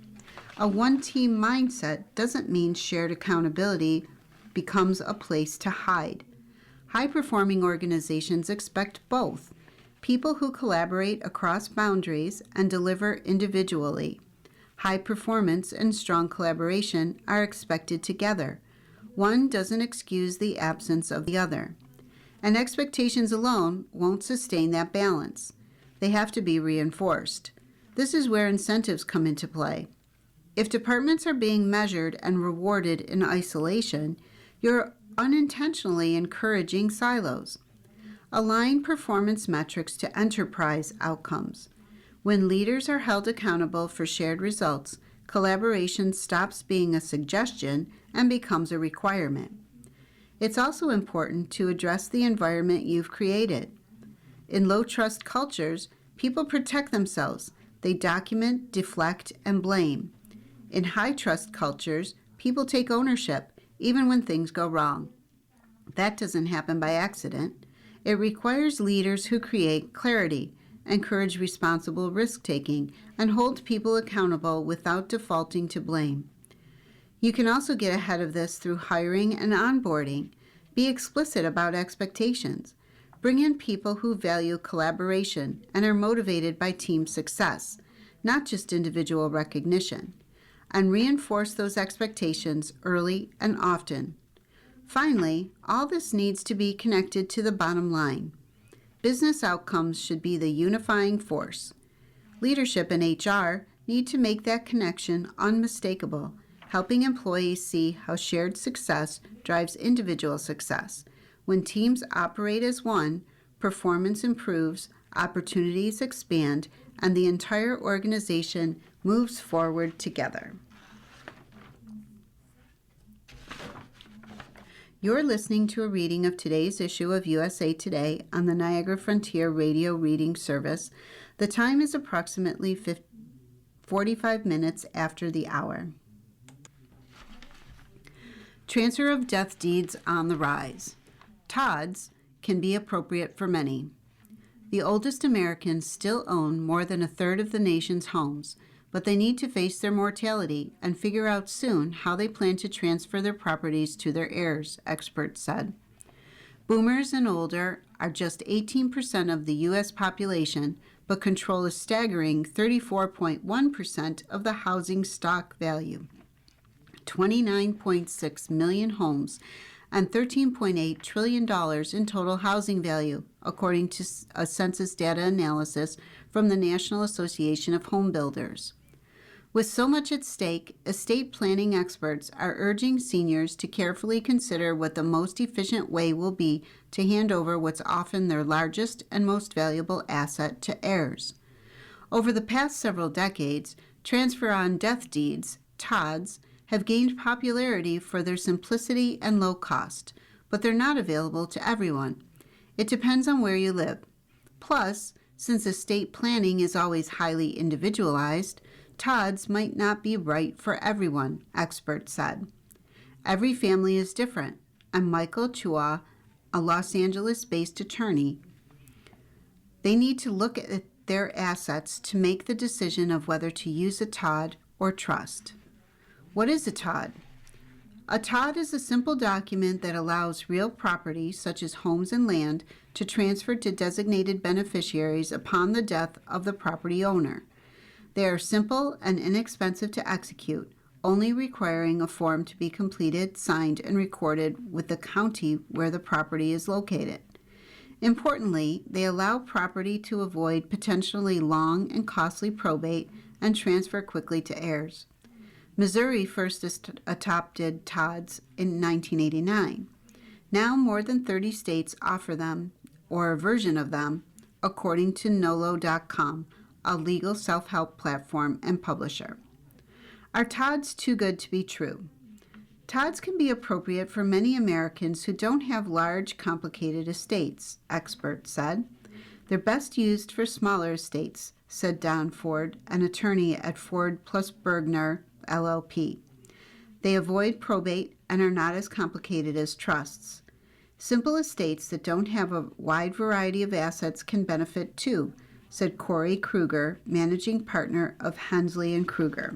A one-team mindset doesn't mean shared accountability becomes a place to hide. High-performing organizations expect both, people who collaborate across boundaries and deliver individually. High performance and strong collaboration are expected together. One doesn't excuse the absence of the other. And expectations alone won't sustain that balance. They have to be reinforced. This is where incentives come into play. If departments are being measured and rewarded in isolation, you're unintentionally encouraging silos. Align performance metrics to enterprise outcomes. When leaders are held accountable for shared results, collaboration stops being a suggestion and becomes a requirement. It's also important to address the environment you've created. In low-trust cultures, people protect themselves. They document, deflect, and blame. In high-trust cultures, people take ownership, even when things go wrong. That doesn't happen by accident. It requires leaders who create clarity, encourage responsible risk-taking, and hold people accountable without defaulting to blame. You can also get ahead of this through hiring and onboarding. Be explicit about expectations. Bring in people who value collaboration and are motivated by team success, not just individual recognition, and reinforce those expectations early and often. Finally, all this needs to be connected to the bottom line. Business outcomes should be the unifying force. Leadership and HR need to make that connection unmistakable, helping employees see how shared success drives individual success. When teams operate as one, performance improves, opportunities expand, and the entire organization moves forward together. You're listening to a reading of today's issue of USA Today on the Niagara Frontier Radio Reading Service. The time is approximately 45 minutes after the hour. Transfer of death deeds on the rise. Todd's can be appropriate for many. The oldest Americans still own more than a third of the nation's homes, but they need to face their mortality and figure out soon how they plan to transfer their properties to their heirs, experts said. Boomers and older are just 18% of the U.S. population, but control a staggering 34.1% of the housing stock value, 29.6 million homes, and $13.8 trillion in total housing value, according to a census data analysis from the National Association of Home Builders. With so much at stake, estate planning experts are urging seniors to carefully consider what the most efficient way will be to hand over what's often their largest and most valuable asset to heirs. Over the past several decades, transfer on death deeds, TODs, have gained popularity for their simplicity and low cost, but they're not available to everyone. It depends on where you live. Plus, since estate planning is always highly individualized, TODs might not be right for everyone, experts said. Every family is different, and Michael Chua, a Los Angeles-based attorney, they need to look at their assets to make the decision of whether to use a TOD or trust. What is a TOD? A TOD is a simple document that allows real property, such as homes and land, to transfer to designated beneficiaries upon the death of the property owner. They are simple and inexpensive to execute, only requiring a form to be completed, signed, and recorded with the county where the property is located. Importantly, they allow property to avoid potentially long and costly probate and transfer quickly to heirs. Missouri first adopted TODs in 1989. Now more than 30 states offer them, or a version of them, according to Nolo.com, a legal self-help platform and publisher. Are TODs too good to be true? TODs can be appropriate for many Americans who don't have large, complicated estates, experts said. They're best used for smaller estates, said Don Ford, an attorney at Ford plus Bergner, LLP. They avoid probate and are not as complicated as trusts. Simple estates that don't have a wide variety of assets can benefit too, said Corey Kruger, managing partner of Hensley and Kruger.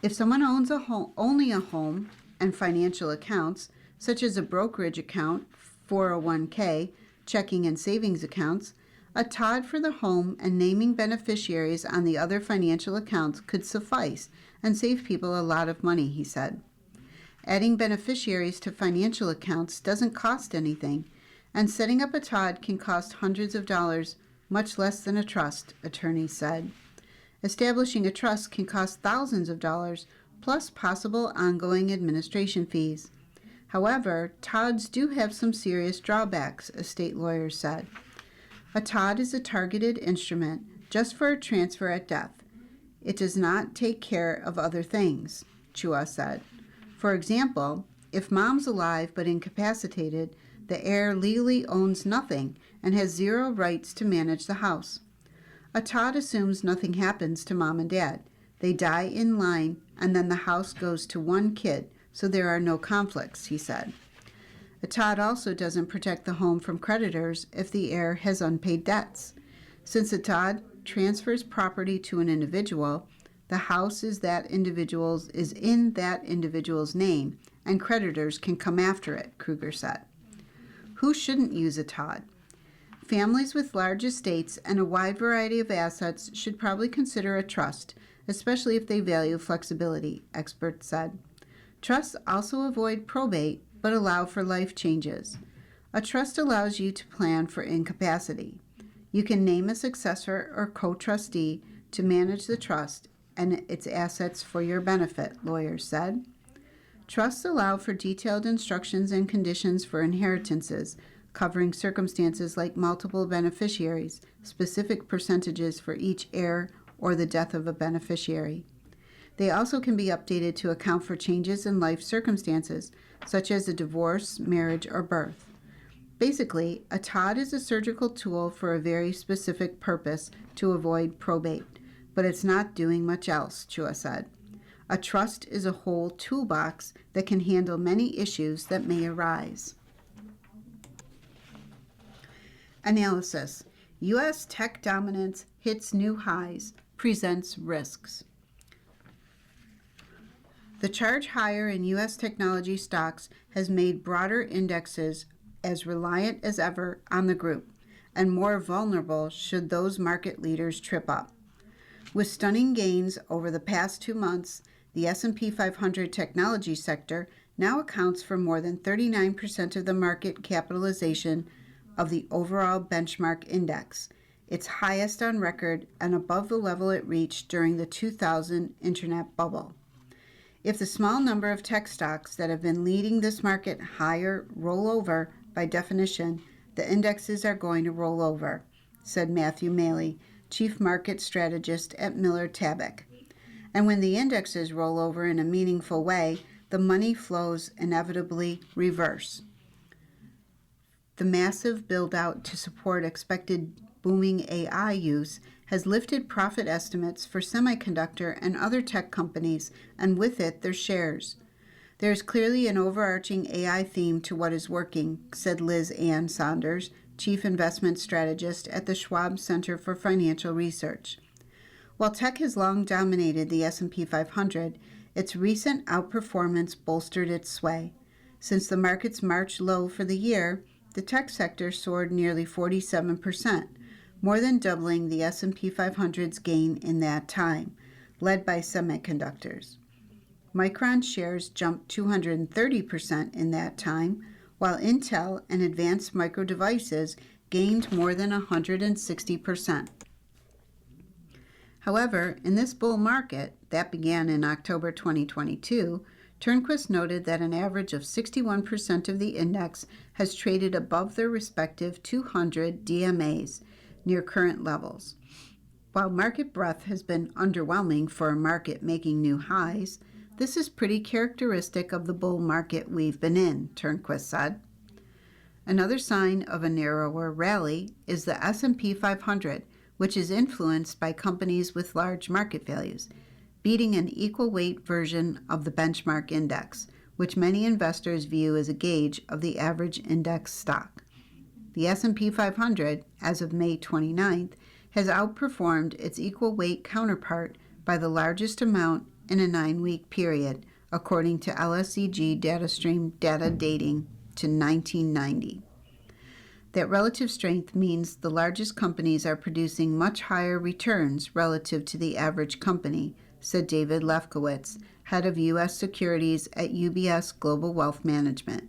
If someone owns only a home and financial accounts, such as a brokerage account, 401k, checking and savings accounts, a TOD for the home and naming beneficiaries on the other financial accounts could suffice and save people a lot of money, he said. Adding beneficiaries to financial accounts doesn't cost anything, and setting up a TOD can cost hundreds of dollars, much less than a trust, attorneys said. Establishing a trust can cost thousands of dollars, plus possible ongoing administration fees. However, TODs do have some serious drawbacks, estate lawyers said. A TOD is a targeted instrument just for a transfer at death. It does not take care of other things, Chua said. For example, if mom's alive but incapacitated, the heir legally owns nothing and has zero rights to manage the house. A TOD assumes nothing happens to mom and dad. They die in line, and then the house goes to one kid, so there are no conflicts, he said. A TOD also doesn't protect the home from creditors if the heir has unpaid debts. Since a TOD transfers property to an individual, the house is in that individual's name, and creditors can come after it, Kruger said. Who shouldn't use a TOD? Families with large estates and a wide variety of assets should probably consider a trust, especially if they value flexibility, experts said. Trusts also avoid probate but allow for life changes. A trust allows you to plan for incapacity. You can name a successor or co-trustee to manage the trust and its assets for your benefit, lawyers said. Trusts allow for detailed instructions and conditions for inheritances, covering circumstances like multiple beneficiaries, specific percentages for each heir, or the death of a beneficiary. They also can be updated to account for changes in life circumstances, such as a divorce, marriage, or birth. Basically, a TOD is a surgical tool for a very specific purpose to avoid probate, but it's not doing much else, Chua said. A trust is a whole toolbox that can handle many issues that may arise. Analysis. U.S. tech dominance hits new highs, presents risks. The charge higher in U.S. technology stocks has made broader indexes as reliant as ever on the group, and more vulnerable should those market leaders trip up. With stunning gains over the past 2 months, the S&P 500 technology sector now accounts for more than 39% of the market capitalization of the overall benchmark index. its highest on record and above the level it reached during the 2000 internet bubble. If the small number of tech stocks that have been leading this market higher roll over, by definition, the indexes are going to roll over, said Matthew Maley, chief market strategist at Miller Tabak. And when the indexes roll over in a meaningful way, the money flows inevitably reverse. The massive build-out to support expected booming AI use has lifted profit estimates for semiconductor and other tech companies, and with it, their shares. There is clearly an overarching AI theme to what is working, said Liz Ann Saunders, chief investment strategist at the Schwab Center for Financial Research. While tech has long dominated the S&P 500, its recent outperformance bolstered its sway. Since the market's March low for the year, the tech sector soared nearly 47%, more than doubling the S&P 500's gain in that time, led by semiconductors. Micron shares jumped 230% in that time, while Intel and Advanced Micro Devices gained more than 160%. However, in this bull market that began in October 2022, Turnquist noted that an average of 61% of the index has traded above their respective 200 DMAs, near current levels. While market breadth has been underwhelming for a market making new highs, this is pretty characteristic of the bull market we've been in, Turnquist said. Another sign of a narrower rally is the S&P 500, which is influenced by companies with large market values, beating an equal weight version of the benchmark index, which many investors view as a gauge of the average index stock. The S&P 500, as of May 29th, has outperformed its equal weight counterpart by the largest amount in a 9-week period, according to LSEG DataStream data dating to 1990. That relative strength means the largest companies are producing much higher returns relative to the average company, said David Lefkowitz, head of U.S. securities at UBS Global Wealth Management.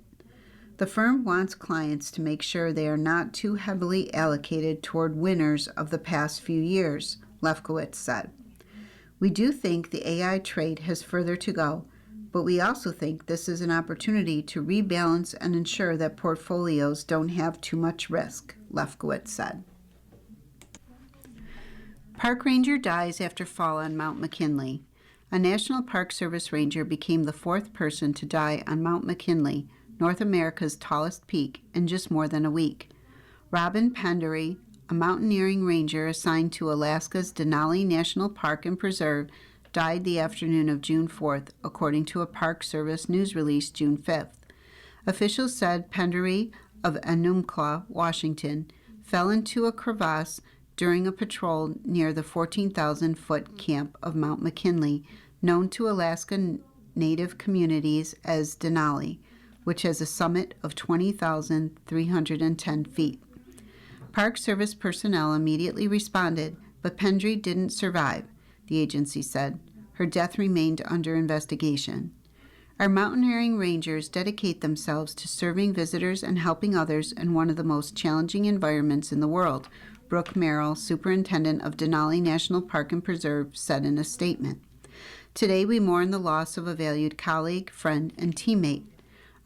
The firm wants clients to make sure they are not too heavily allocated toward winners of the past few years, Lefkowitz said. We do think the AI trade has further to go, but we also think this is an opportunity to rebalance and ensure that portfolios don't have too much risk, Lefkowitz said. Park ranger dies after fall on Mount McKinley. A National Park Service ranger became the fourth person to die on Mount McKinley, North America's tallest peak, in just more than a week. Robin Pendery, a mountaineering ranger assigned to Alaska's Denali National Park and Preserve, died the afternoon of June 4th, according to a Park Service news release June 5th. Officials said Pendery of Enumclaw, Washington, fell into a crevasse during a patrol near the 14,000-foot camp of Mount McKinley, known to Alaska Native communities as Denali, which has a summit of 20,310 feet. Park Service personnel immediately responded, but Pendery didn't survive, the agency said. Her death remained under investigation. Our mountaineering rangers dedicate themselves to serving visitors and helping others in one of the most challenging environments in the world, Brooke Merrill, superintendent of Denali National Park and Preserve, said in a statement. Today we mourn the loss of a valued colleague, friend, and teammate.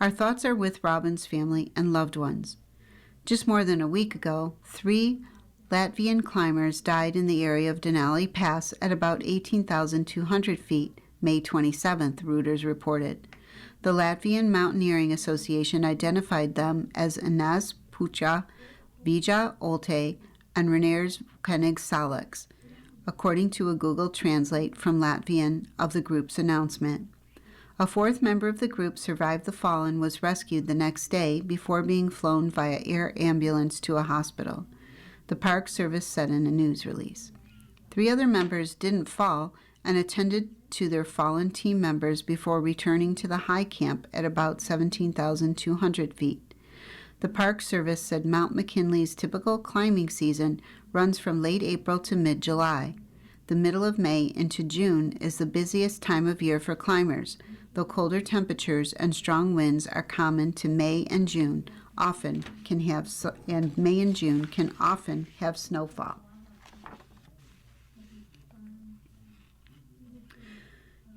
Our thoughts are with Robin's family and loved ones. Just more than a week ago, 3 Latvian climbers died in the area of Denali Pass at about 18,200 feet, May 27th, Reuters reported. The Latvian Mountaineering Association identified them as Ines Pucha, Vija Olte, and Reners Koenig Salix, according to a Google Translate from Latvian of the group's announcement. A fourth member of the group survived the fall and was rescued the next day before being flown via air ambulance to a hospital, the Park Service said in a news release. 3 other members didn't fall and attended to their fallen team members before returning to the high camp at about 17,200 feet. The Park Service said Mount McKinley's typical climbing season runs from late April to mid-July. The middle of May into June is the busiest time of year for climbers, though colder temperatures and strong winds are common to May and June can often have snowfall.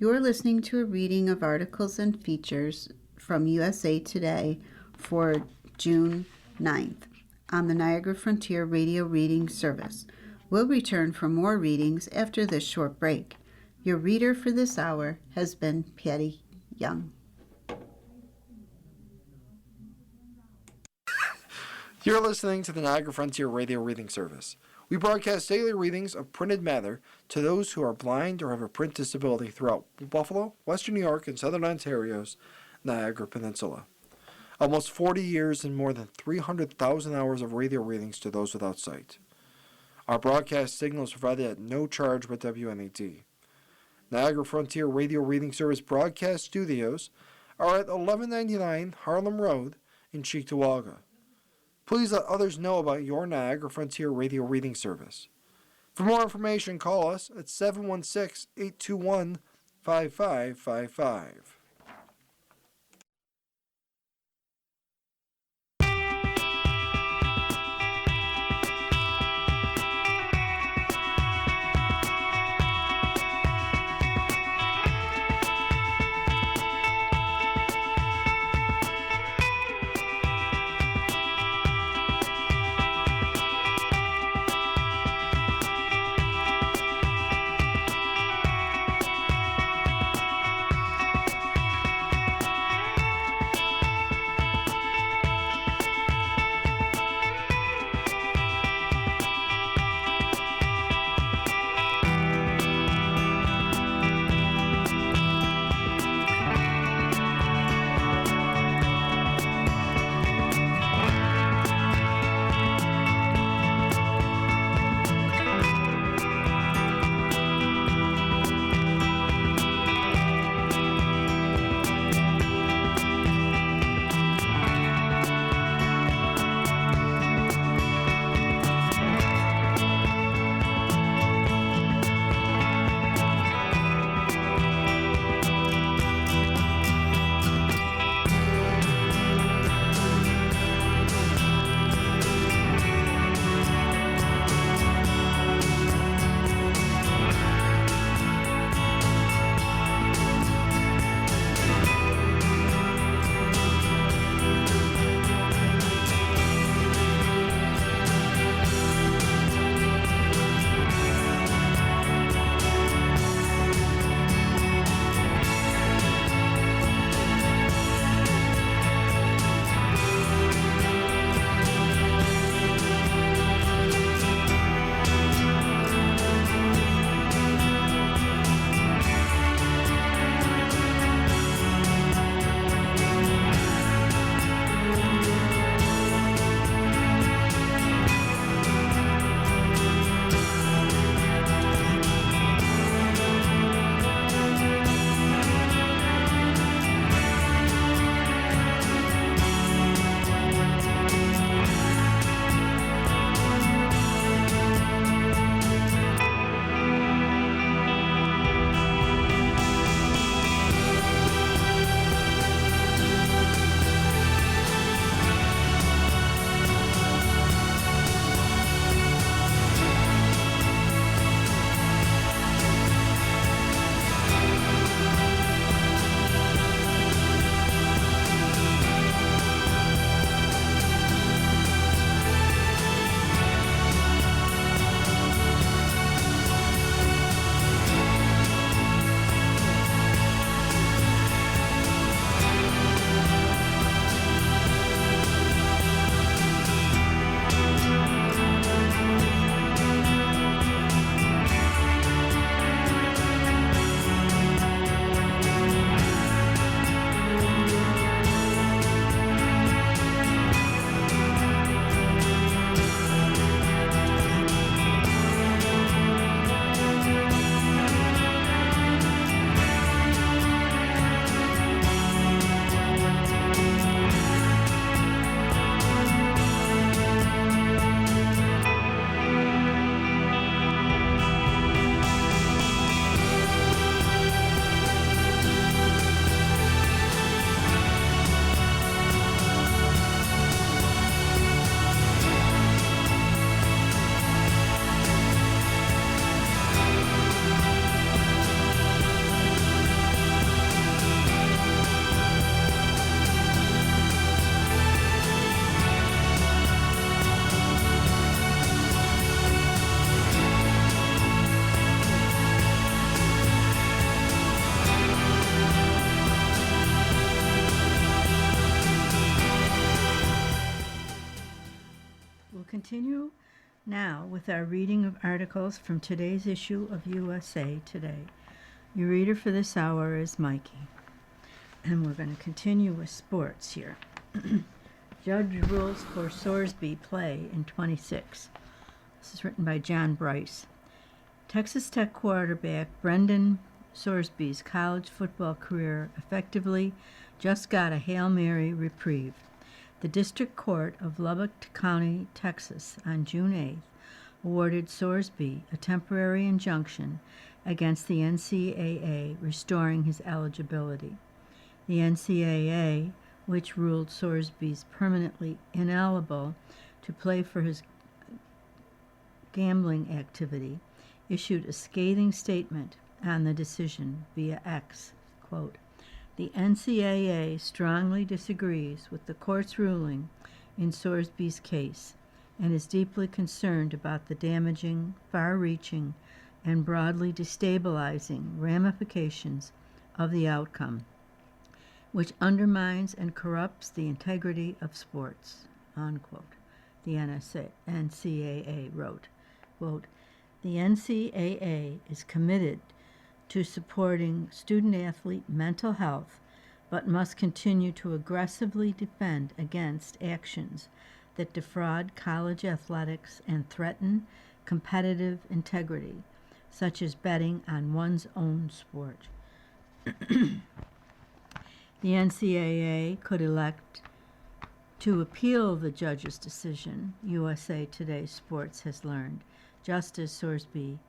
You're listening to a reading of articles and features from USA Today for June 9th on the Niagara Frontier Radio Reading Service. We'll return for more readings after this short break. Your reader for this hour has been Patty Young. You're listening to the Niagara Frontier Radio Reading Service. We broadcast daily readings of printed matter to those who are blind or have a print disability throughout Buffalo, Western New York, and Southern Ontario's Niagara Peninsula. Almost 40 years and more than 300,000 hours of radio readings to those without sight. Our broadcast signal is provided at no charge by WNED. Niagara Frontier Radio Reading Service broadcast studios are at 1199 Harlem Road in Cheektowaga. Please let others know about your Niagara Frontier Radio Reading Service. For more information, call us at 716-821-5555. Now, with our reading of articles from today's issue of USA Today, your reader for this hour is Mikey. And we're going to continue with sports here. Judge rules for Sorsby play in 26. This is written by John Bryce. Texas Tech quarterback Brendan Sorsby's college football career effectively just got a Hail Mary reprieve. The District Court of Lubbock County, Texas, on June 8th, awarded Sorsby a temporary injunction against the NCAA, restoring his eligibility. The NCAA, which ruled Sorsby's permanently ineligible to play for his gambling activity, issued a scathing statement on the decision via X. Quote, "The NCAA strongly disagrees with the court's ruling in Sorsby's case and is deeply concerned about the damaging, far-reaching, and broadly destabilizing ramifications of the outcome, which undermines and corrupts the integrity of sports," unquote. The NCAA wrote, quote, "The NCAA is committed to supporting student-athlete mental health, but must continue to aggressively defend against actions that defraud college athletics and threaten competitive integrity, such as betting on one's own sport." The NCAA could elect to appeal the judge's decision, USA Today Sports has learned, just as Sorsby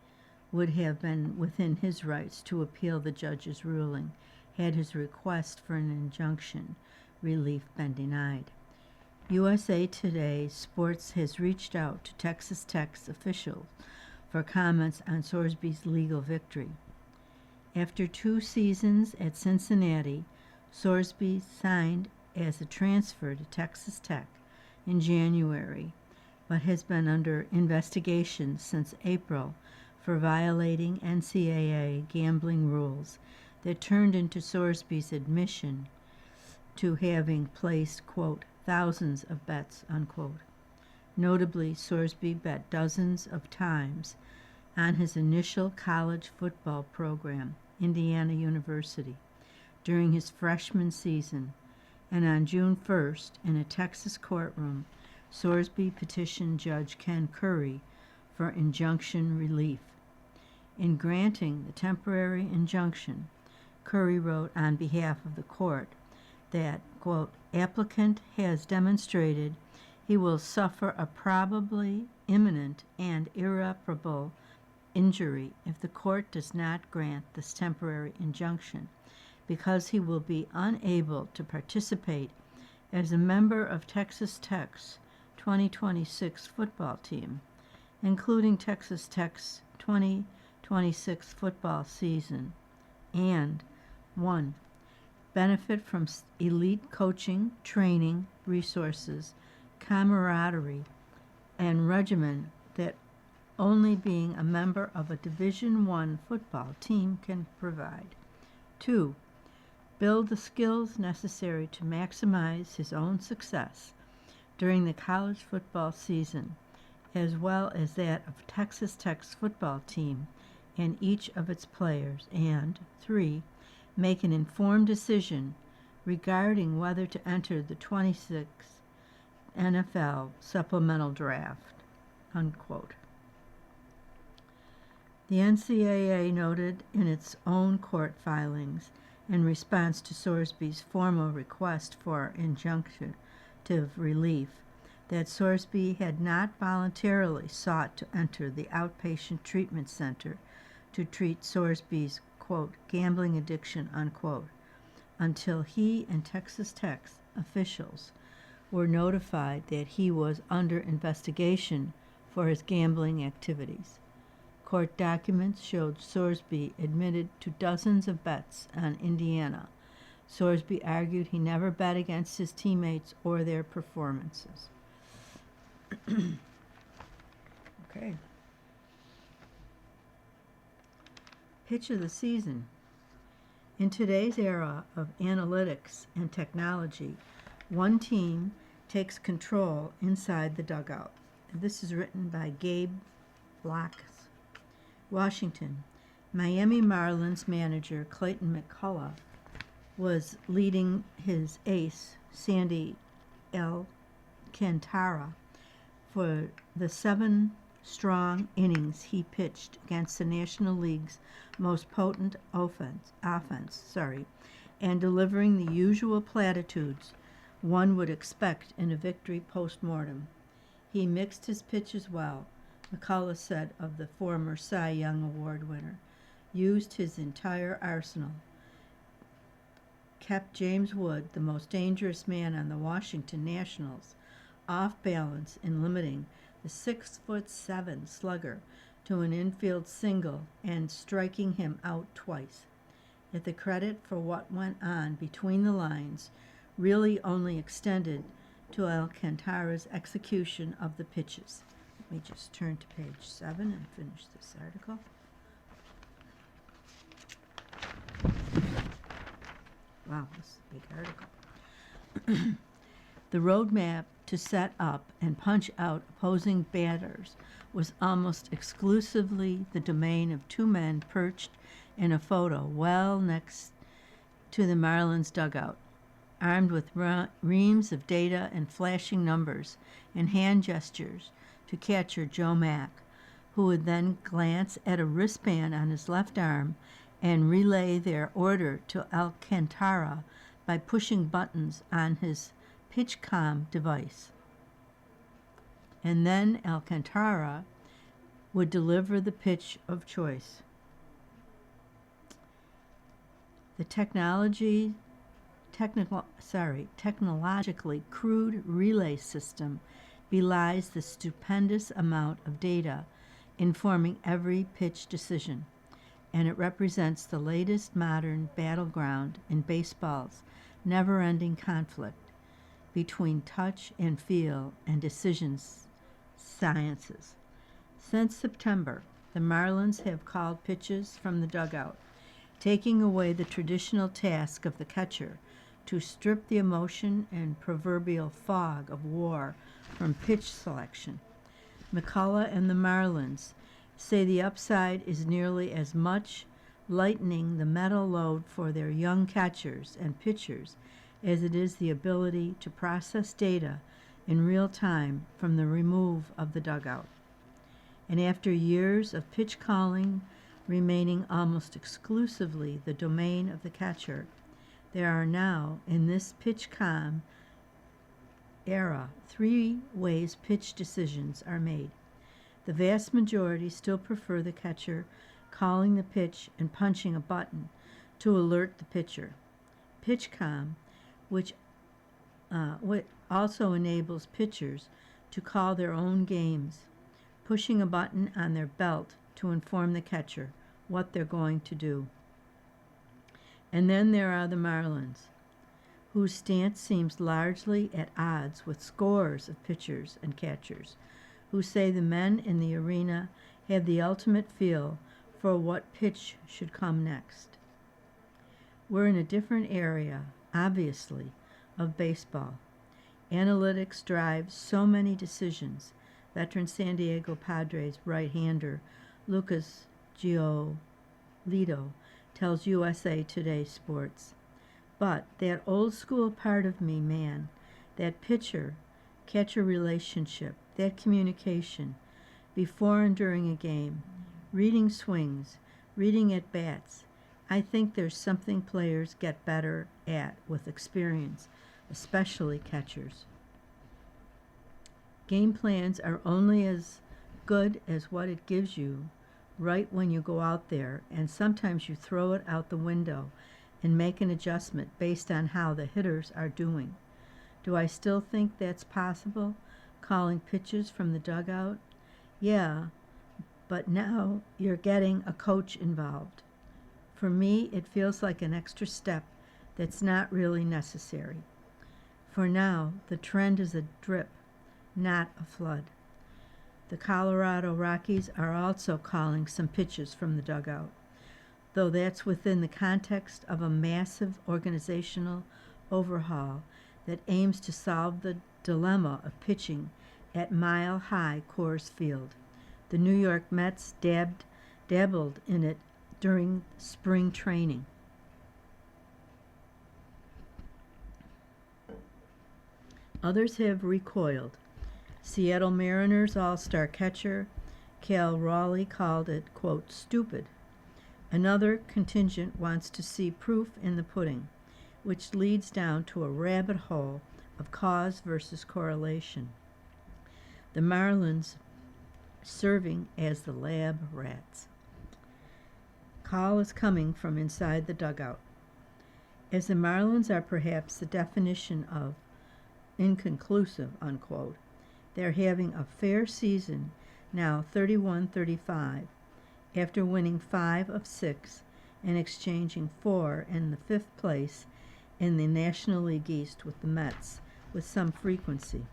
would have been within his rights to appeal the judge's ruling had his request for an injunction relief been denied. USA Today Sports has reached out to Texas Tech's officials for comments on Sorsby's legal victory. After 2 seasons at Cincinnati, Sorsby signed as a transfer to Texas Tech in January, but has been under investigation since April for violating NCAA gambling rules that turned into Sorsby's admission to having placed, quote, "thousands of bets," unquote. Notably, Sorsby bet dozens of times on his initial college football program, Indiana University, during his freshman season, and on June 1st, in a Texas courtroom, Sorsby petitioned Judge Ken Curry for injunction relief. In granting the temporary injunction, Curry wrote on behalf of the court that, quote, "applicant has demonstrated he will suffer a probably imminent and irreparable injury if the court does not grant this temporary injunction, because he will be unable to participate as a member of Texas Tech's 2026 football team, including Texas Tech's 2026 football season, and 1. benefit from elite coaching, training, resources, camaraderie, and regimen that only being a member of a Division I football team can provide. 2. Build the skills necessary to maximize his own success during the college football season, as well as that of Texas Tech's football team and each of its players. And 3. Make an informed decision regarding whether to enter the 26th NFL supplemental draft," unquote. The NCAA noted in its own court filings in response to Sorsby's formal request for injunctive relief that Sorsby had not voluntarily sought to enter the outpatient treatment center to treat Sorsby's, quote, "gambling addiction," unquote, until he and Texas Tech officials were notified that he was under investigation for his gambling activities. Court documents showed Sorsby admitted to dozens of bets on Indiana. Sorsby argued he never bet against his teammates or their performances. Okay. Pitch of the season. In today's era of analytics and technology, one team takes control inside the dugout. This is written by Gabe Blocks. Washington. Miami Marlins manager Clayton McCullough was leading his ace, Sandy Alcantara, for the 7 strong innings he pitched against the National League's most potent offense, and delivering the usual platitudes one would expect in a victory post-mortem. He mixed his pitches well, McCullough said of the former Cy Young Award winner, used his entire arsenal, kept James Wood, the most dangerous man on the Washington Nationals, off balance in limiting the 6'7" slugger to an infield single and striking him out twice. Yet the credit for what went on between the lines really only extended to Alcantara's execution of the pitches. Let me just turn to page 7 and finish this article. Wow, this is a big article. The roadmap to set up and punch out opposing batters was almost exclusively the domain of 2 men perched in a photo well next to the Marlins dugout, armed with reams of data and flashing numbers and hand gestures to catcher Joe Mack, who would then glance at a wristband on his left arm and relay their order to Alcantara by pushing buttons on his PitchCom device. And then Alcantara would deliver the pitch of choice. The technologically crude relay system belies the stupendous amount of data informing every pitch decision, and it represents the latest modern battleground in baseball's never-ending conflict between touch and feel and decision sciences. Since September, the Marlins have called pitches from the dugout, taking away the traditional task of the catcher to strip the emotion and proverbial fog of war from pitch selection. McCullough and the Marlins say the upside is nearly as much lightening the mental load for their young catchers and pitchers as it is the ability to process data in real time from the remove of the dugout. And after years of pitch calling remaining almost exclusively the domain of the catcher, there are now, in this PitchCom era, 3 ways pitch decisions are made. The vast majority still prefer the catcher calling the pitch and punching a button to alert the pitcher. PitchCom, which also enables pitchers to call their own games, pushing a button on their belt to inform the catcher what they're going to do. And then there are the Marlins, whose stance seems largely at odds with scores of pitchers and catchers, who say the men in the arena have the ultimate feel for what pitch should come next. We're in a different area, obviously, of baseball. Analytics drives so many decisions. Veteran San Diego Padres right-hander Lucas Giolito tells USA Today Sports. But that old school part of me, man, that pitcher-catcher relationship, that communication, before and during a game, reading swings, reading at-bats, I think there's something players get better at with experience, especially catchers. Game plans are only as good as what it gives you right when you go out there, and sometimes you throw it out the window and make an adjustment based on how the hitters are doing. Do I still think that's possible, calling pitches from the dugout? Yeah, but now you're getting a coach involved. For me, it feels like an extra step that's not really necessary. For now, the trend is a drip, not a flood. The Colorado Rockies are also calling some pitches from the dugout, though that's within the context of a massive organizational overhaul that aims to solve the dilemma of pitching at Mile High Coors Field. The New York Mets dabbled in it during spring training. Others have recoiled. Seattle Mariners all-star catcher Cal Raleigh called it, quote, stupid. Another contingent wants to see proof in the pudding, which leads down to a rabbit hole of cause versus correlation. The Marlins serving as the lab rats. Call is coming from inside the dugout. As the Marlins are perhaps the definition of inconclusive, unquote, they're having a fair season now 31-35 after winning 5 of 6 and exchanging 4 in the 5th place in the National League East with the Mets with some frequency.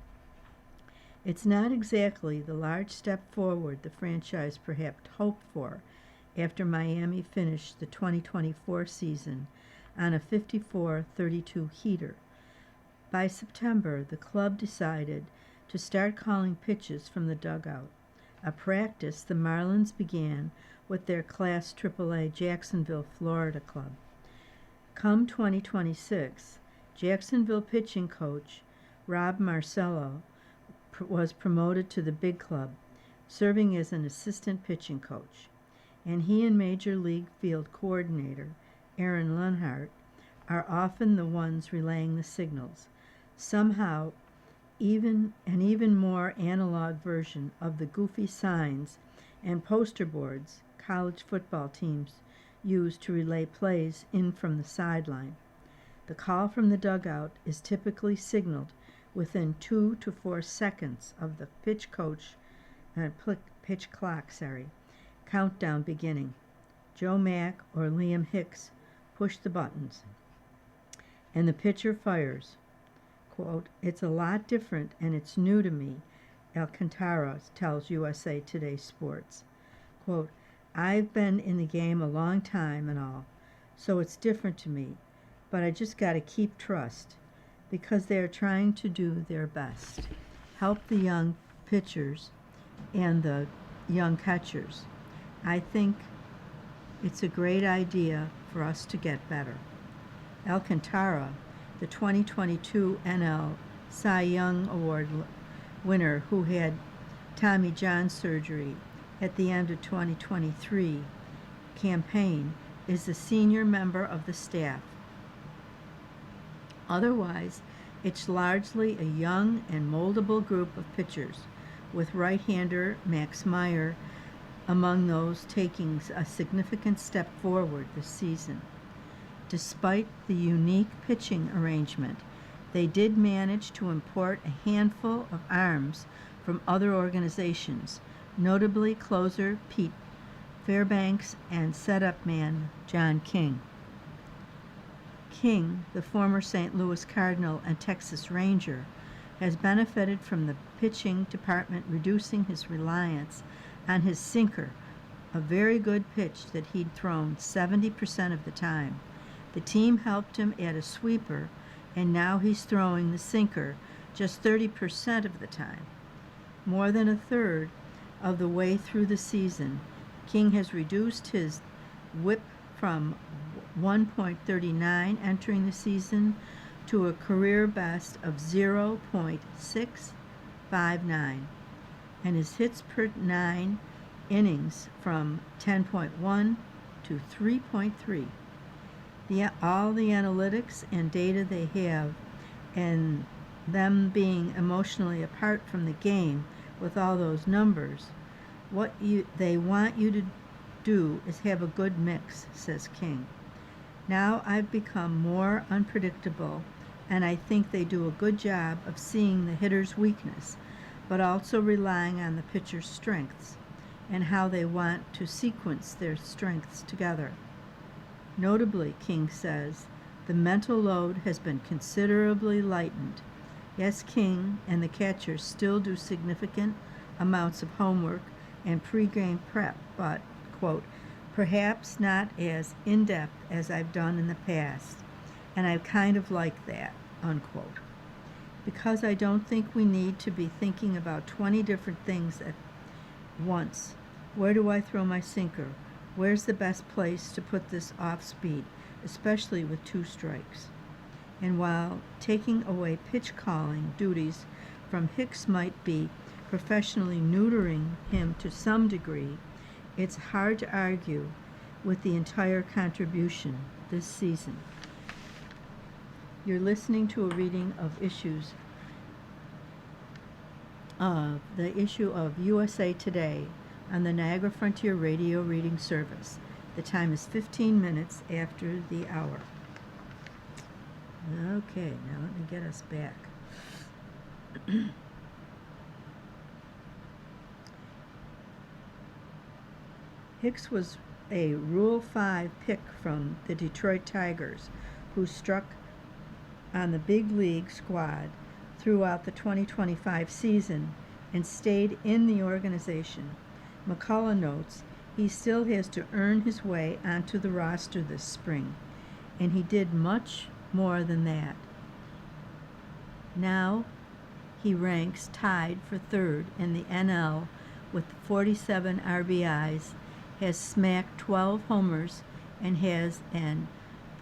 It's not exactly the large step forward the franchise perhaps hoped for after Miami finished the 2024 season on a 54-32 heater. By September, the club decided to start calling pitches from the dugout, a practice the Marlins began with their Class AAA Jacksonville, Florida club. Come 2026, Jacksonville pitching coach Rob Marcello was promoted to the big club, serving as an assistant pitching coach, and he and Major League field coordinator Aaron Lenhart are often the ones relaying the signals, somehow even more analog version of the goofy signs and poster boards college football teams use to relay plays in from the sideline. The call from the dugout is typically signaled within 2 to 4 seconds of the pitch clock countdown beginning. Joe Mack or Liam Hicks push the buttons, and the pitcher fires. Quote, it's a lot different and it's new to me, Alcantara tells USA Today Sports. Quote, I've been in the game a long time and all, so it's different to me, but I just got to keep trust because they are trying to do their best, help the young pitchers and the young catchers. I think it's a great idea for us to get better. Alcantara, the 2022 NL Cy Young Award winner who had Tommy John surgery at the end of 2023 campaign, is the senior member of the staff. Otherwise, it's largely a young and moldable group of pitchers, with right-hander Max Meyer among those taking a significant step forward this season. Despite the unique pitching arrangement, they did manage to import a handful of arms from other organizations, notably closer Pete Fairbanks and setup man John King. King, the former St. Louis Cardinal and Texas Ranger, has benefited from the pitching department reducing his reliance on his sinker, a very good pitch that he'd thrown 70% of the time. The team helped him add a sweeper, and now he's throwing the sinker just 30% of the time. More than a third of the way through the season, King has reduced his whip from 1.39 entering the season to a career best of 0.659, and his hits per 9 innings from 10.1 to 3.3. All the analytics and data they have, and them being emotionally apart from the game with all those numbers, what they want you to do is have a good mix, says King. Now I've become more unpredictable, and I think they do a good job of seeing the hitter's weakness, but also relying on the pitcher's strengths and how they want to sequence their strengths together. Notably, King says, the mental load has been considerably lightened. Yes, King and the catchers still do significant amounts of homework and pre-game prep, but, quote, perhaps not as in-depth as I've done in the past, and I kind of like that, unquote. because I don't think we need to be thinking about 20 different things at once. Where do I throw my sinker? Where's the best place to put this off speed, especially with 2 strikes? And while taking away pitch calling duties from Hicks might be professionally neutering him to some degree, it's hard to argue with the entire contribution this season. You're listening to a reading of the issue of USA Today on the Niagara Frontier Radio Reading Service. The time is 15 minutes after the hour. Okay, now let me get us back. Hicks was a Rule 5 pick from the Detroit Tigers, who struck on the big league squad throughout the 2025 season and stayed in the organization. McCullough notes he still has to earn his way onto the roster this spring, and he did much more than that. Now he ranks tied for 3rd in the NL with 47 RBIs, has smacked 12 homers, and has an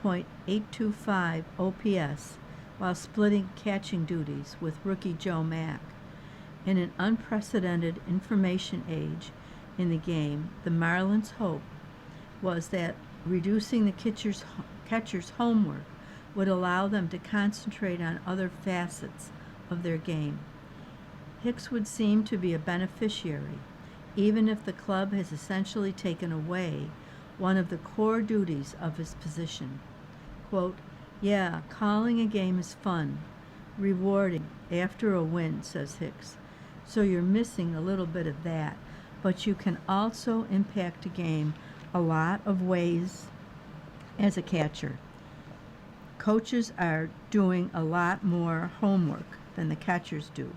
.825 OPS while splitting catching duties with rookie Joe Mack. In an unprecedented information age in the game, the Marlins' hope was that reducing the catcher's homework would allow them to concentrate on other facets of their game. Hicks would seem to be a beneficiary, even if the club has essentially taken away one of the core duties of his position. Quote, "Yeah, calling a game is fun, rewarding after a win," says Hicks. "So you're missing a little bit of that, but you can also impact a game a lot of ways as a catcher. Coaches are doing a lot more homework than the catchers do.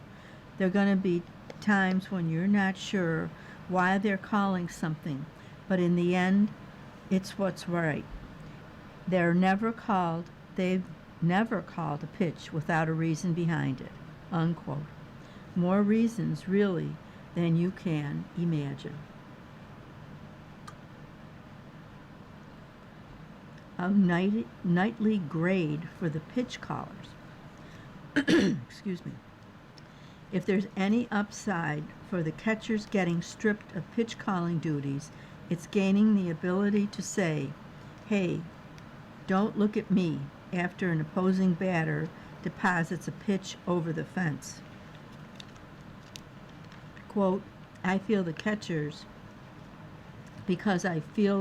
There are going to be times when you're not sure why they're calling something, but in the end, it's what's right. They've never called a pitch without a reason behind it," unquote. More reasons, really, than you can imagine. A nightly grade for the pitch callers. Excuse me. If there's any upside for the catchers getting stripped of pitch calling duties, it's gaining the ability to say, "Hey, don't look at me," after an opposing batter deposits a pitch over the fence. Quote, "I feel the catchers because I feel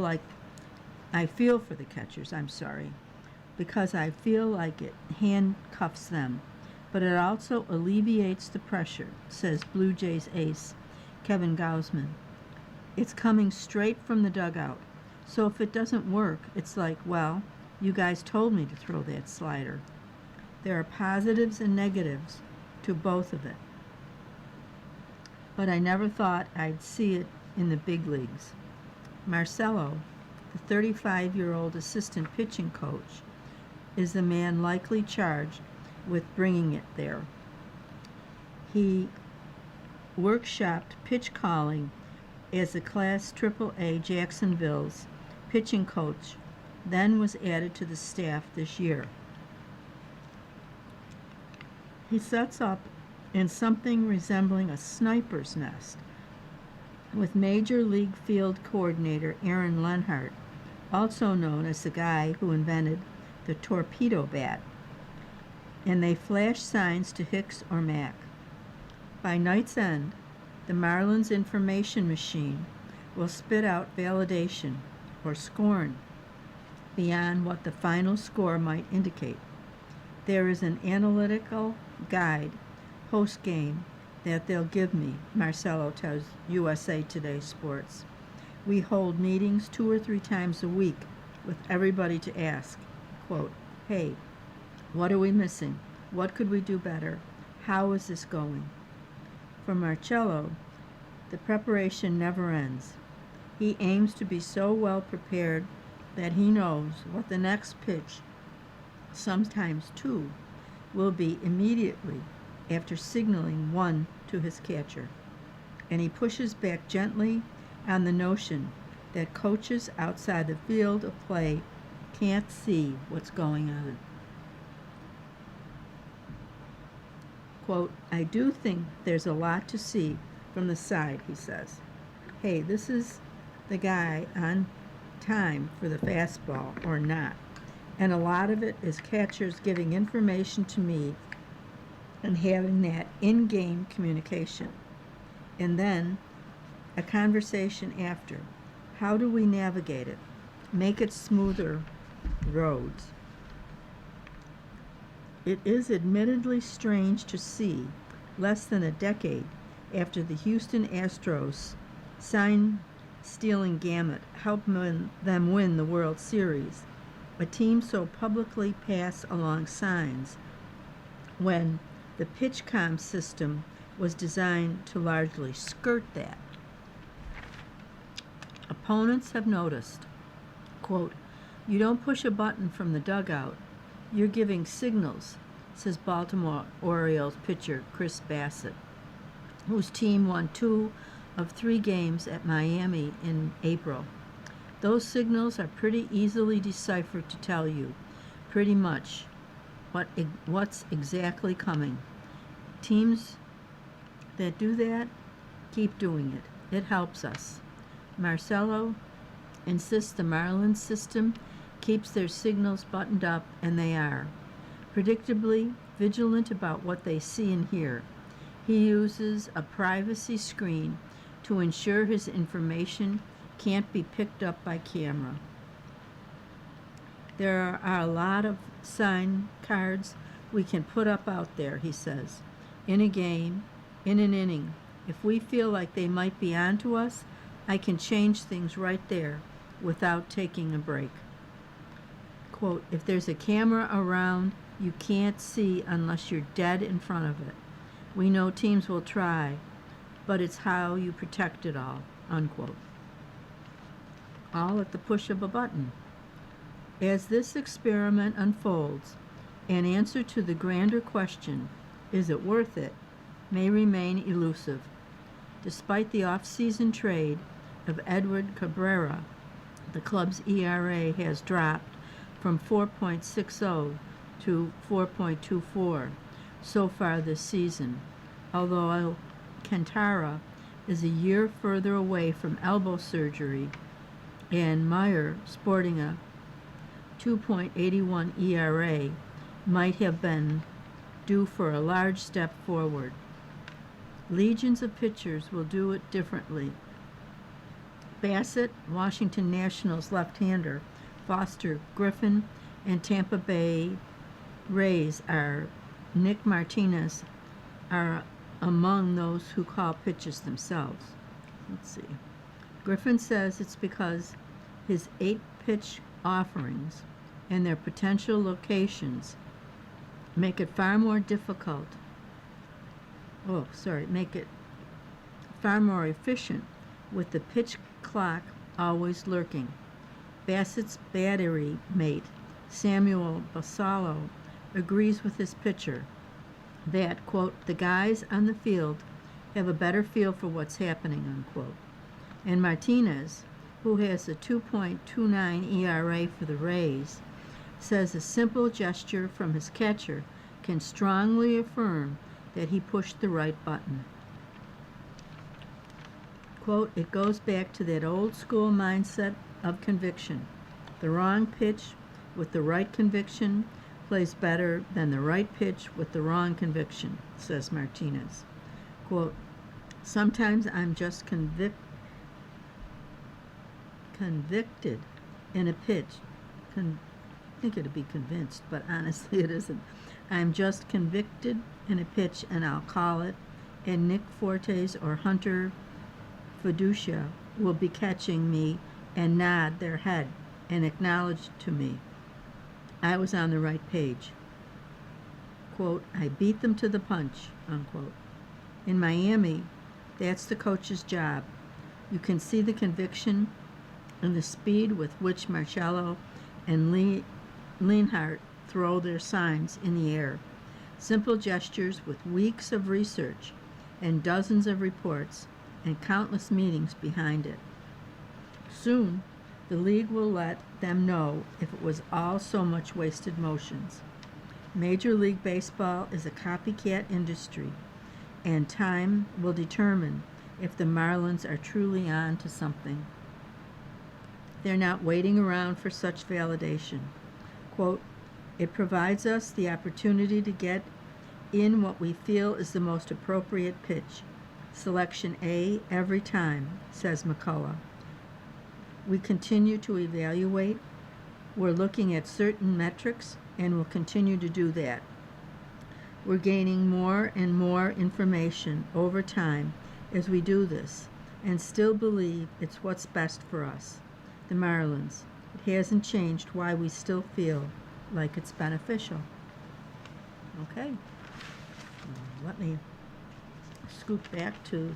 for the catchers, because I feel like it handcuffs them, but it also alleviates the pressure," says Blue Jays ace Kevin Gausman. "It's coming straight from the dugout, so if it doesn't work, it's like, well, you guys told me to throw that slider." There are positives and negatives to both of it, but I never thought I'd see it in the big leagues. Marcelo, the 35-year-old assistant pitching coach, is the man likely charged with bringing it there. He workshopped pitch calling as a Class AAA Jacksonville's pitching coach, then was added to the staff this year. He sets up in something resembling a sniper's nest with Major League Field Coordinator Aaron Lenhart, also known as the guy who invented the torpedo bat, and they flash signs to Hicks or Mack. By night's end, the Marlins information machine will spit out validation or scorn beyond what the final score might indicate. There is an analytical guide post-game that they'll give me, Marcelo tells USA Today Sports. "We hold meetings 2 or 3 times a week with everybody to ask, quote, 'Hey, what are we missing? What could we do better? How is this going?' For Marcello, the preparation never ends. He aims to be so well prepared that he knows what the next pitch, sometimes 2, will be immediately after signaling one to his catcher. And he pushes back gently on the notion that coaches outside the field of play can't see what's going on. Quote, I do think there's a lot to see from the side, he says. Hey, this is the guy on time for the fastball or not. And a lot of it is catchers giving information to me and having that in-game communication. And then a conversation after. How do we navigate it? Make it smoother roads. It is admittedly strange to see, less than a decade after the Houston Astros sign-stealing gamut helped them win the World Series, a team so publicly pass along signs when the PitchCom system was designed to largely skirt that. Opponents have noticed, quote, you don't push a button from the dugout, you're giving signals, says Baltimore Orioles pitcher Chris Bassett, whose team won 2 of 3 games at Miami in April. Those signals are pretty easily deciphered to tell you pretty much what's exactly coming. Teams that do that, keep doing it. It helps us. Marcelo insists the Marlins system keeps their signals buttoned up, and they are. Predictably vigilant about what they see and hear. He uses a privacy screen to ensure his information can't be picked up by camera. There are a lot of sign cards we can put up out there, he says. In a game, in an inning, if we feel like they might be on to us, I can change things right there without taking a break. Quote, if there's a camera around, you can't see unless you're dead in front of it. We know teams will try, but it's how you protect it all, unquote. All at the push of a button. As this experiment unfolds, an answer to the grander question, is it worth it, may remain elusive. Despite the off-season trade of Edward Cabrera, the club's ERA has dropped from 4.60 to 4.24 so far this season, although Alcantara is a year further away from elbow surgery and Meyer, sporting a 2.81 ERA, might have been due for a large step forward. Legions of pitchers will do it differently. Bassett, Washington Nationals left-hander, Foster Griffin, and Tampa Bay Rays Nick Martinez are among those who call pitches themselves. Let's see. Griffin says it's because his 8-pitch offerings and their potential locations make it far more efficient with the pitch clock always lurking. Bassett's battery mate, Samuel Basallo, agrees with his pitcher that, quote, the guys on the field have a better feel for what's happening, unquote. And Martinez, who has a 2.29 ERA for the Rays, says a simple gesture from his catcher can strongly affirm that he pushed the right button. Quote, it goes back to that old school mindset of conviction. The wrong pitch with the right conviction plays better than the right pitch with the wrong conviction, says Martinez. Quote, sometimes I'm just convicted in a pitch. I think it'd be convinced, but honestly it isn't. I'm just convicted in a pitch, and I'll call it, and Nick Fortes or Hunter Fiducia will be catching me and nod their head and acknowledge to me I was on the right page. Quote, I beat them to the punch, unquote. In Miami, that's the coach's job. You can see the conviction and the speed with which Marcello and Lienhart throw their signs in the air. Simple gestures with weeks of research and dozens of reports and countless meetings behind it. Soon, the league will let them know if it was all so much wasted motions. Major League Baseball is a copycat industry, and time will determine if the Marlins are truly on to something. They're not waiting around for such validation. Quote, "It provides us the opportunity to get in what we feel is the most appropriate pitch. Selection A every time," says McCullough. "We continue to evaluate. We're looking at certain metrics and will continue to do that. We're gaining more and more information over time as we do this and still believe it's what's best for us, the Marlins. It hasn't changed why we still feel like it's beneficial." Okay. Let me scoot back to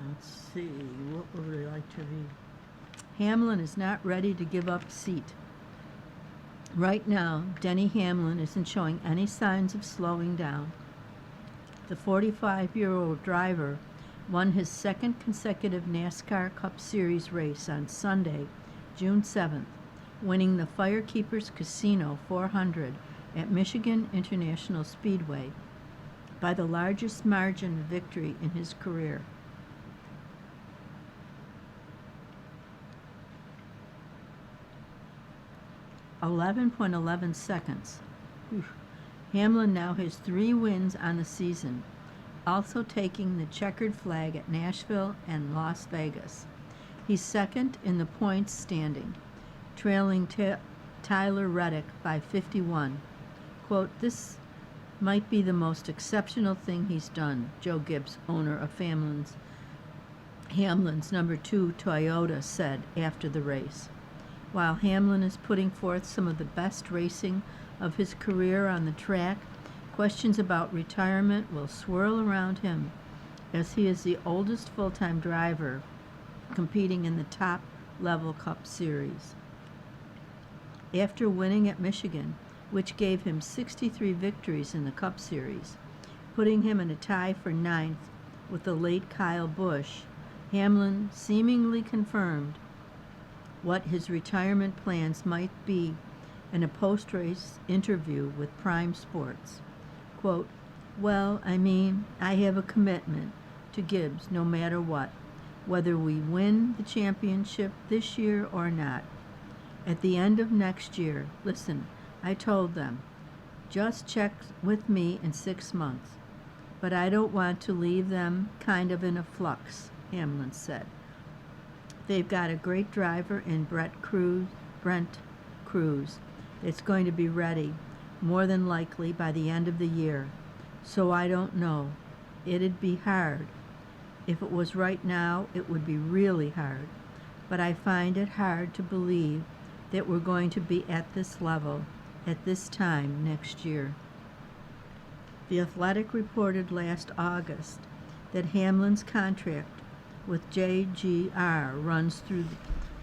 let's see, what would we like to read? Hamlin is not ready to give up seat. Right now, Denny Hamlin isn't showing any signs of slowing down. The 45-year-old driver won his second consecutive NASCAR Cup Series race on Sunday, June 7th, winning the Firekeepers Casino 400 at Michigan International Speedway by the largest margin of victory in his career. .11 seconds. Whew. Hamlin now has 3 wins on the season, also taking the checkered flag at Nashville and Las Vegas. He's second in the points standing, trailing Tyler Reddick by 51. Quote, "This might be the most exceptional thing he's done," Joe Gibbs, owner of Hamlin's number 2 Toyota, said after the race. While Hamlin is putting forth some of the best racing of his career on the track, questions about retirement will swirl around him, as he is the oldest full-time driver competing in the top-level Cup Series. After winning at Michigan, which gave him 63 victories in the Cup Series, putting him in a tie for 9th with the late Kyle Busch, Hamlin seemingly confirmed what his retirement plans might be in a post-race interview with Prime Sports. Quote, "Well, I mean, I have a commitment to Gibbs no matter what, whether we win the championship this year or not. At the end of next year, listen, I told them, just check with me in 6 months. But I don't want to leave them kind of in a flux," Hamlin said. They've got a great driver in Brent Cruz. It's going to be ready, more than likely by the end of the year. So I don't know. It'd be hard. If it was right now, it would be really hard. But I find it hard to believe that we're going to be at this level at this time next year. The Athletic reported last August that Hamlin's contract with JGR runs through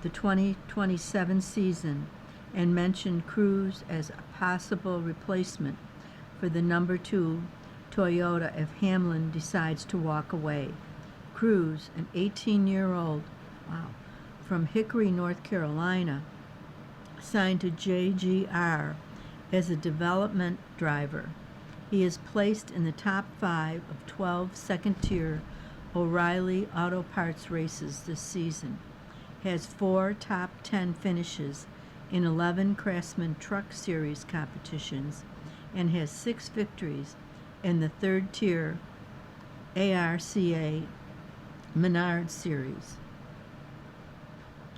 the 2027 season and mentioned Cruz as a possible replacement for the number 2 Toyota if Hamlin decides to walk away. Cruz, an 18-year-old from Hickory, North Carolina, signed to JGR as a development driver. He is placed in the top 5 of 12 second-tier O'Reilly Auto Parts races this season, has 4 top 10 finishes in 11 Craftsman Truck Series competitions, and has 6 victories in the third-tier ARCA Menard Series.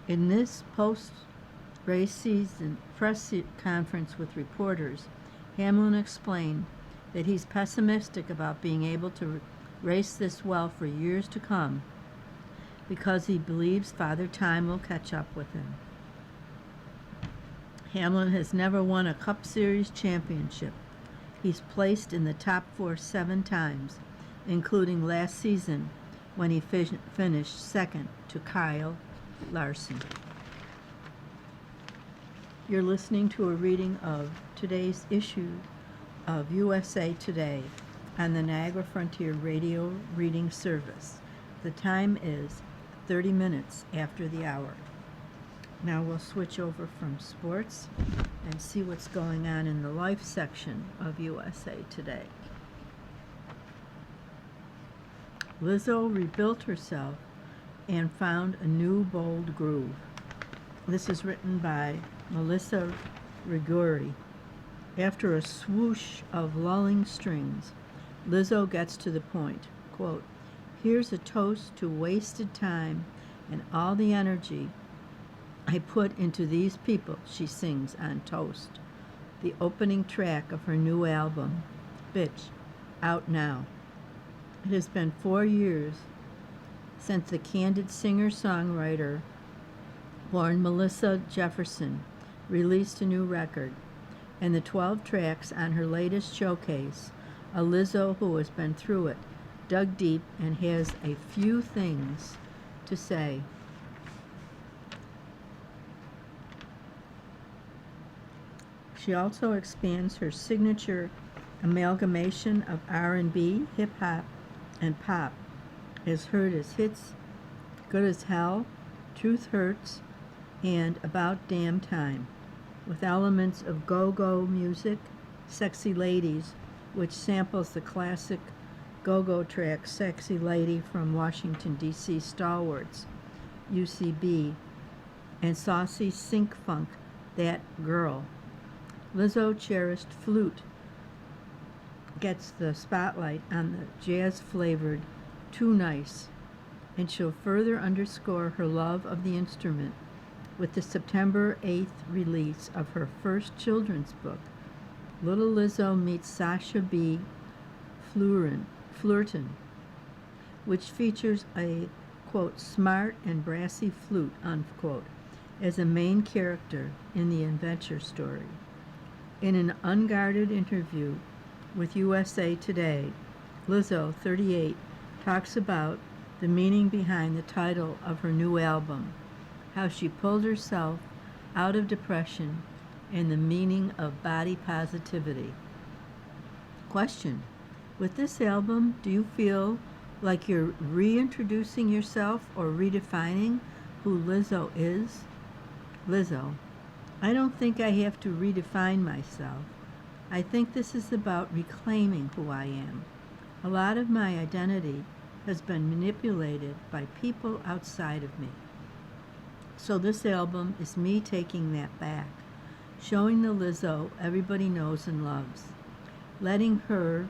In this post-race season press conference with reporters, Hamlin explained that he's pessimistic about being able to race this well for years to come because he believes Father Time will catch up with him. Hamlin has never won a Cup Series championship. He's placed in the top 4 7 times, including last season when he finished second to Kyle Larson. You're listening to a reading of today's issue of USA Today on the Niagara Frontier Radio Reading Service. The time is 30 minutes after the hour. Now we'll switch over from sports and see what's going on in the life section of USA Today. Lizzo rebuilt herself and found a new bold groove. This is written by Melissa Rigori. After a swoosh of lulling strings, Lizzo gets to the point. Quote, "Here's a toast to wasted time and all the energy I put into these people," she sings on Toast, the opening track of her new album, Bitch, out now. It has been 4 years since the candid singer-songwriter born Melissa Jefferson released a new record, and the 12 tracks on her latest showcase, a Lizzo who has been through it, dug deep, and has a few things to say. She also expands her signature amalgamation of R&B, hip-hop, and pop, as heard as hits Good as Hell, Truth Hurts, and About Damn Time, with elements of go-go music, Sexy Ladies, which samples the classic go-go track Sexy Lady from Washington, D.C. stalwarts, UCB, and saucy sync funk, That Girl. Lizzo cherished flute gets the spotlight on the jazz-flavored Too Nice, and she'll further underscore her love of the instrument with the September 8th release of her first children's book, Little Lizzo Meets Sasha B. Flurton, which features a, quote, smart and brassy flute, unquote, as a main character in the adventure story. In an unguarded interview with USA Today, Lizzo, 38, talks about the meaning behind the title of her new album, how she pulled herself out of depression, and the meaning of body positivity. Question: with this album, do you feel like you're reintroducing yourself or redefining who Lizzo is? Lizzo: I don't think I have to redefine myself. I think this is about reclaiming who I am. A lot of my identity has been manipulated by people outside of me. So this album is me taking that back, showing the Lizzo everybody knows and loves, letting her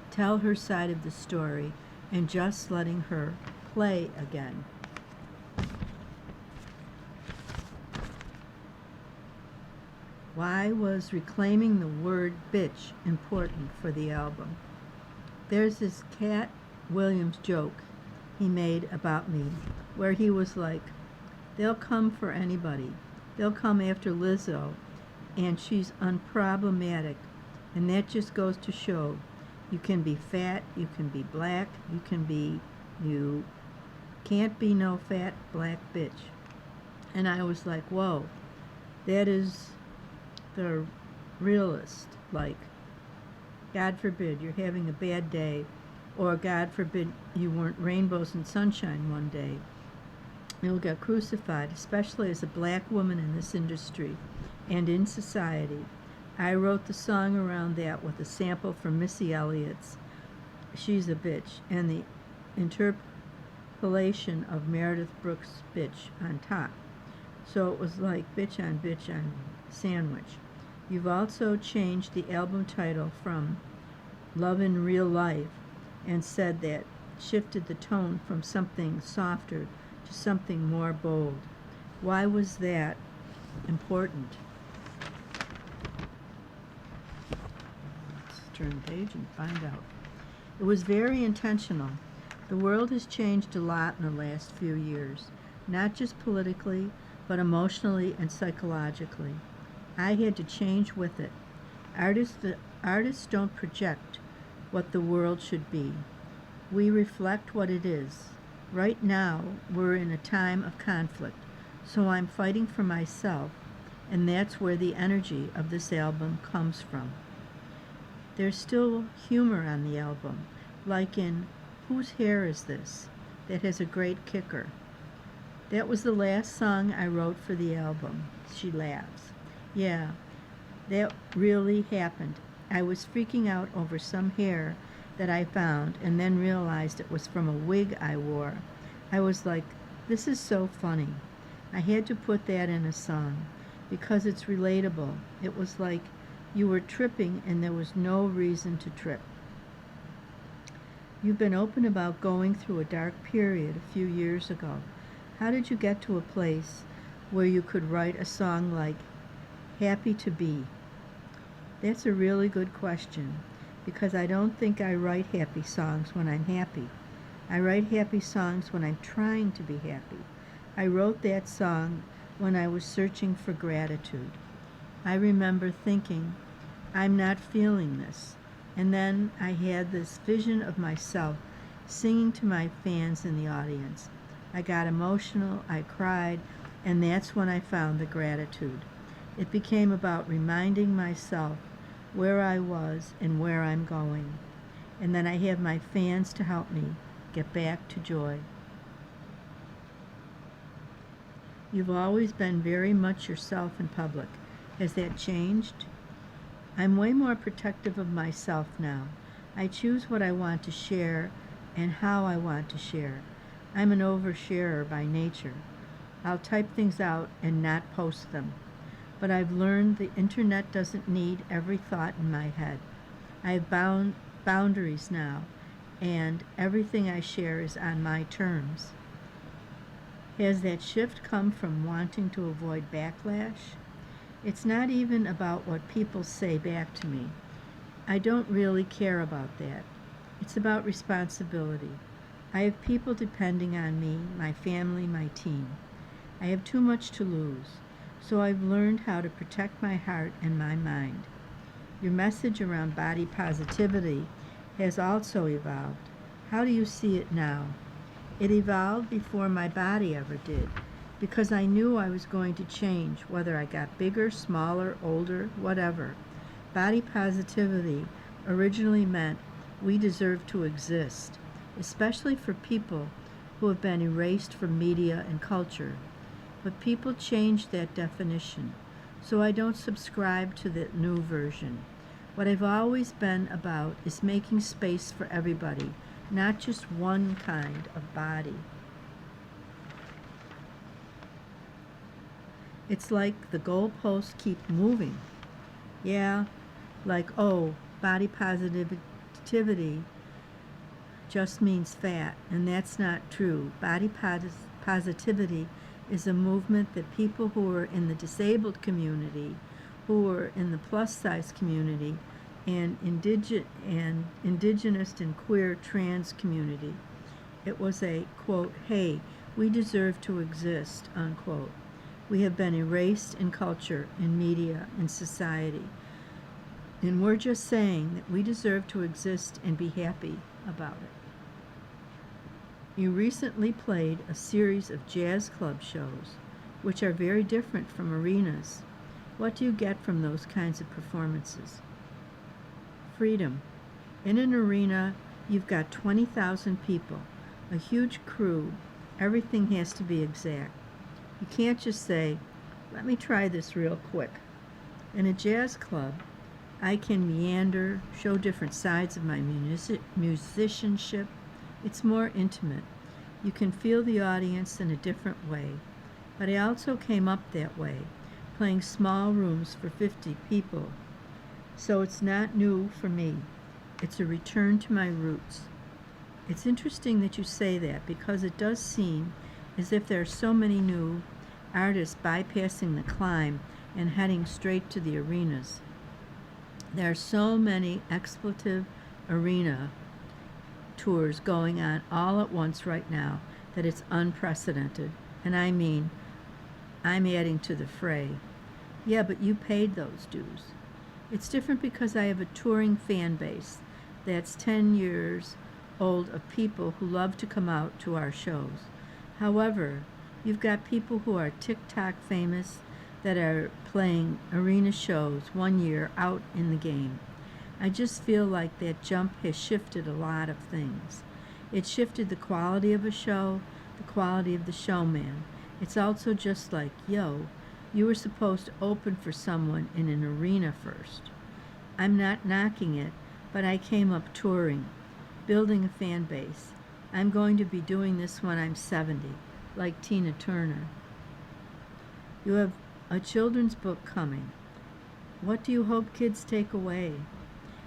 tell her side of the story, and just letting her play again. Why was reclaiming the word bitch important for the album? There's this Cat Williams joke he made about me, where he was like, they'll come for anybody. They'll come after Lizzo, and she's unproblematic. And that just goes to show you can be fat, you can be black, you can't be no fat black bitch. And I was like, whoa, that is the realist. Like, God forbid you're having a bad day, or God forbid you weren't rainbows and sunshine one day. You'll get crucified, especially as a black woman in this industry and in society. I wrote the song around that with a sample from Missy Elliott's She's a Bitch and the interpolation of Meredith Brooks' Bitch on top. So it was like bitch on sandwich. You've also changed the album title from Love in Real Life and said that shifted the tone from something softer to something more bold. Why was that important? Let's turn the page and find out. It was very intentional. The world has changed a lot in the last few years, not just politically, but emotionally and psychologically. I had to change with it. Artists don't project what the world should be. We reflect what it is. Right now, we're in a time of conflict, so I'm fighting for myself and that's where the energy of this album comes from. There's still humor on the album, like in Whose Hair Is This? That has a great kicker. That was the last song I wrote for the album. She laughs. Yeah, that really happened. I was freaking out over some hair that I found and then realized it was from a wig I wore. I was like, this is so funny. I had to put that in a song because it's relatable. It was like you were tripping and there was no reason to trip. You've been open about going through a dark period a few years ago. How did you get to a place where you could write a song like Happy to Be? That's a really good question because I don't think I write happy songs when I'm happy. I write happy songs when I'm trying to be happy. I wrote that song when I was searching for gratitude. I remember thinking, I'm not feeling this. And then I had this vision of myself singing to my fans in the audience. I got emotional, I cried, and that's when I found the gratitude. It became about reminding myself where I was and where I'm going. And then I have my fans to help me get back to joy. You've always been very much yourself in public. Has that changed? I'm way more protective of myself now. I choose what I want to share and how I want to share. I'm an oversharer by nature. I'll type things out and not post them. But I've learned the internet doesn't need every thought in my head. I have boundaries now, and everything I share is on my terms. Has that shift come from wanting to avoid backlash? It's not even about what people say back to me. I don't really care about that. It's about responsibility. I have people depending on me, my family, my team. I have too much to lose, so I've learned how to protect my heart and my mind. Your message around body positivity has also evolved. How do you see it now? It evolved before my body ever did, because I knew I was going to change, whether I got bigger, smaller, older, whatever. Body positivity originally meant we deserve to exist, especially for people who have been erased from media and culture. But people changed that definition, so I don't subscribe to the new version. What I've always been about is making space for everybody, not just one kind of body. It's like the goalposts keep moving. Yeah, like, oh, body positivity just means fat, and that's not true. Body positivity is a movement that people who are in the disabled community, who are in the plus-size community, and indigenous and queer trans community. It was a, quote, hey, we deserve to exist, unquote. We have been erased in culture, in media, in society. And we're just saying that we deserve to exist and be happy about it. You recently played a series of jazz club shows, which are very different from arenas. What do you get from those kinds of performances? Freedom. In an arena, you've got 20,000 people, a huge crew. Everything has to be exact. You can't just say, let me try this real quick. In a jazz club, I can meander, show different sides of my musicianship. It's more intimate. You can feel the audience in a different way. But I also came up that way, playing small rooms for 50 people. So it's not new for me. It's a return to my roots. It's interesting that you say that because it does seem as if there are so many new artists bypassing the climb and heading straight to the arenas. There are so many expletive arena tours going on all at once right now that it's unprecedented. And I mean, I'm adding to the fray. Yeah, but you paid those dues. It's different because I have a touring fan base that's 10 years old of people who love to come out to our shows. However, you've got people who are TikTok famous that are playing arena shows 1 year out in the game. I just feel like that jump has shifted a lot of things. It shifted the quality of a show, the quality of the showman. It's also just like, yo, you were supposed to open for someone in an arena first. I'm not knocking it, but I came up touring, building a fan base. I'm going to be doing this when I'm 70, like Tina Turner. You have a children's book coming. What do you hope kids take away?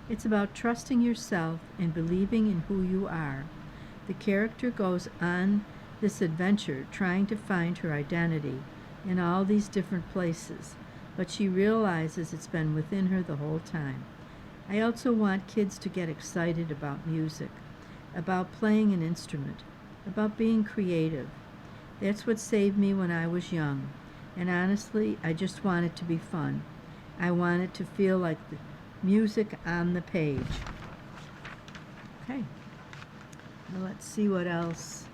It's about trusting yourself and believing in who you are. The character goes on this adventure trying to find her identity in all these different places, but she realizes it's been within her the whole time. I also want kids to get excited about music, about playing an instrument, about being creative. That's what saved me when I was young, and honestly, I just want it to be fun. I want it to feel like the music on the page. Okay. Now let's see what else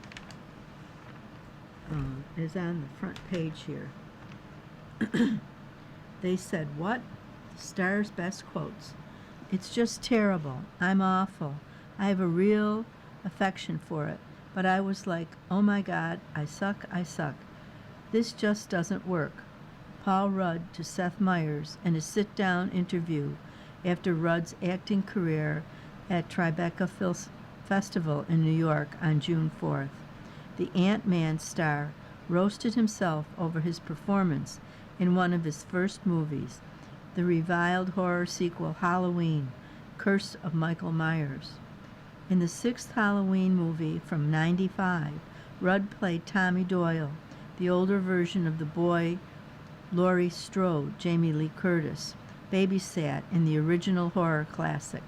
is on the front page here. They said, what? The Star's best quotes. It's just terrible. I'm awful. I have a real affection for it. But I was like, oh my God, I suck, I suck. This just doesn't work. Paul Rudd to Seth Meyers in a sit-down interview after Rudd's acting career at Tribeca Festival in New York on June 4th. The Ant-Man star roasted himself over his performance in one of his first movies, the reviled horror sequel Halloween, Curse of Michael Myers. In the sixth Halloween movie from '95, Rudd played Tommy Doyle, the older version of the boy Laurie Strode, Jamie Lee Curtis, babysat in the original horror classic.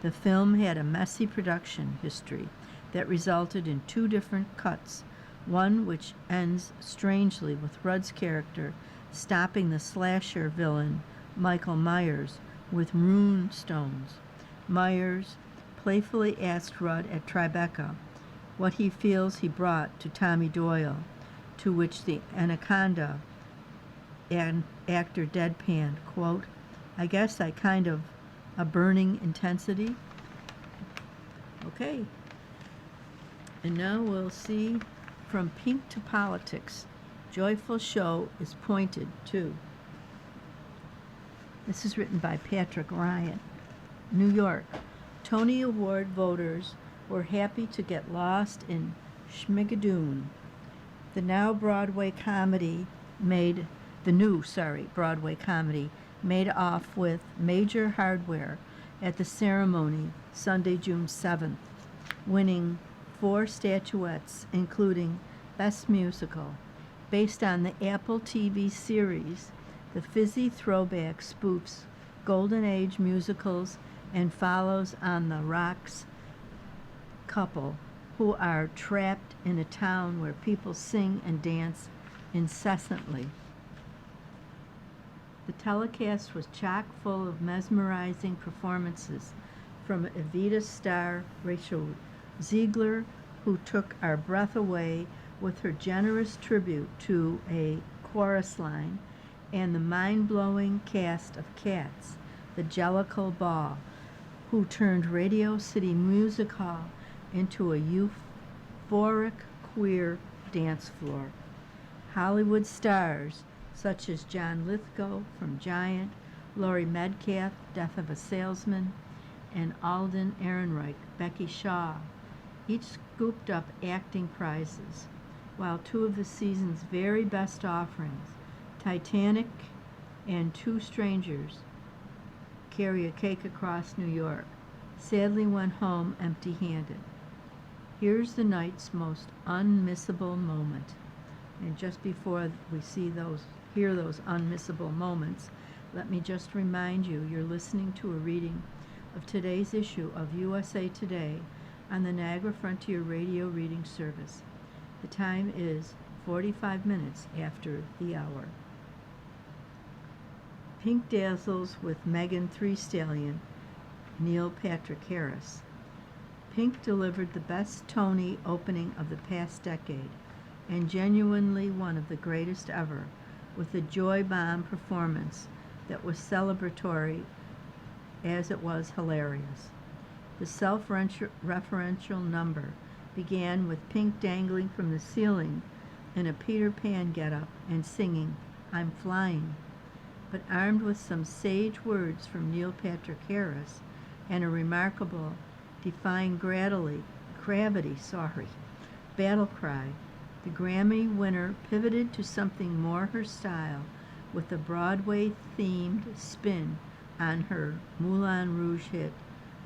The film had a messy production history that resulted in two different cuts, one which ends strangely with Rudd's character stopping the slasher villain Michael Myers with rune stones. Myers playfully asked Rudd at Tribeca what he feels he brought to Tommy Doyle, to which the Anaconda actor deadpanned, quote, I guess I kind of a burning intensity. Okay. And now we'll see From Pink to Politics. Joyful show is pointed to. This is written by Patrick Ryan. New York. Tony Award voters were happy to get lost in Schmigadoon. The new Broadway comedy made off with major hardware at the ceremony Sunday, June 7th, winning 4 statuettes, including Best Musical, based on the Apple TV series. The fizzy throwback spoofs Golden Age musicals and follows on the Rocks couple who are trapped in a town where people sing and dance incessantly. The telecast was chock full of mesmerizing performances from Evita star Rachel Ziegler, who took our breath away with her generous tribute to a chorus line, and the mind-blowing cast of Cats, the Jellicle Ball, who turned Radio City Music Hall into a euphoric queer dance floor. Hollywood stars such as John Lithgow from Giant, Laurie Metcalf, Death of a Salesman, and Alden Ehrenreich, Becky Shaw, each scooped up acting prizes, while 2 of the season's very best offerings, Titanic and Two Strangers, Carry a Cake Across New York, sadly went home empty-handed. Here's the night's most unmissable moment. And just before we hear those unmissable moments, let me just remind you, you're listening to a reading of today's issue of USA Today on the Niagara Frontier Radio Reading Service. The time is 45 minutes after the hour. Pink Dazzles with Megan Thee Stallion, Neil Patrick Harris. Pink delivered the best Tony opening of the past decade, and genuinely one of the greatest ever, with a joy bomb performance that was celebratory as it was hilarious. The self-referential number began with Pink dangling from the ceiling in a Peter Pan getup and singing, "I'm Flying," but armed with some sage words from Neil Patrick Harris and a remarkable defying gravity battle cry, the Grammy winner pivoted to something more her style with a Broadway-themed spin on her Moulin Rouge hit,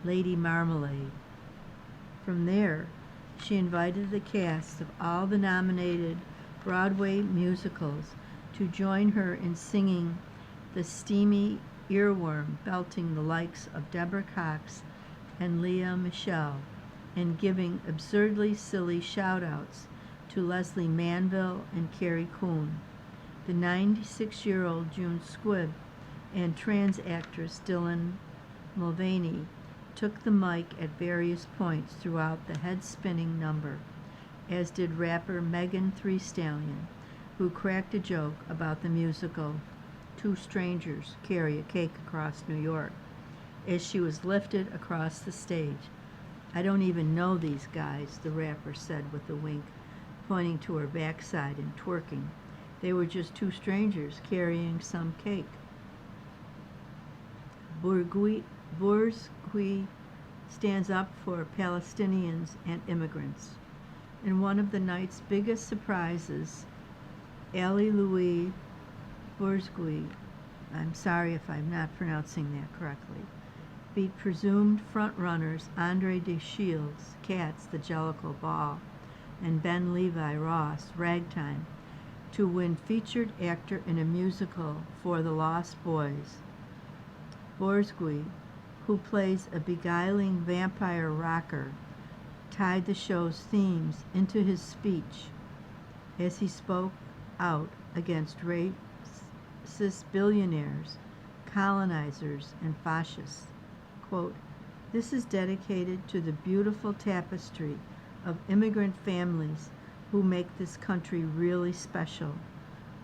Lady Marmalade. From there, she invited the cast of all the nominated Broadway musicals to join her in singing the steamy earworm, belting the likes of Deborah Cox and Leah Michele, and giving absurdly silly shout-outs to Leslie Manville and Carrie Coon. The 96-year-old June Squibb and trans actress Dylan Mulvaney took the mic at various points throughout the head-spinning number, as did rapper Megan Thee Stallion, who cracked a joke about the musical Two Strangers Carry a Cake Across New York as she was lifted across the stage. "I don't even know these guys," the rapper said with a wink, pointing to her backside and twerking. "They were just two strangers carrying some cake." Bourguignon stands up for Palestinians and immigrants. In one of the night's biggest surprises, Ali Louis Bourguignon, I'm sorry if I'm not pronouncing that correctly, beat presumed front-runners Andre de Shields, Cats, The Jellicle Ball, and Ben Levi Ross, Ragtime, to win featured actor in a musical for The Lost Boys. Bourguignon, who plays a beguiling vampire rocker, tied the show's themes into his speech as he spoke out against racist billionaires, colonizers, and fascists. Quote, "This is dedicated to the beautiful tapestry of immigrant families who make this country really special,"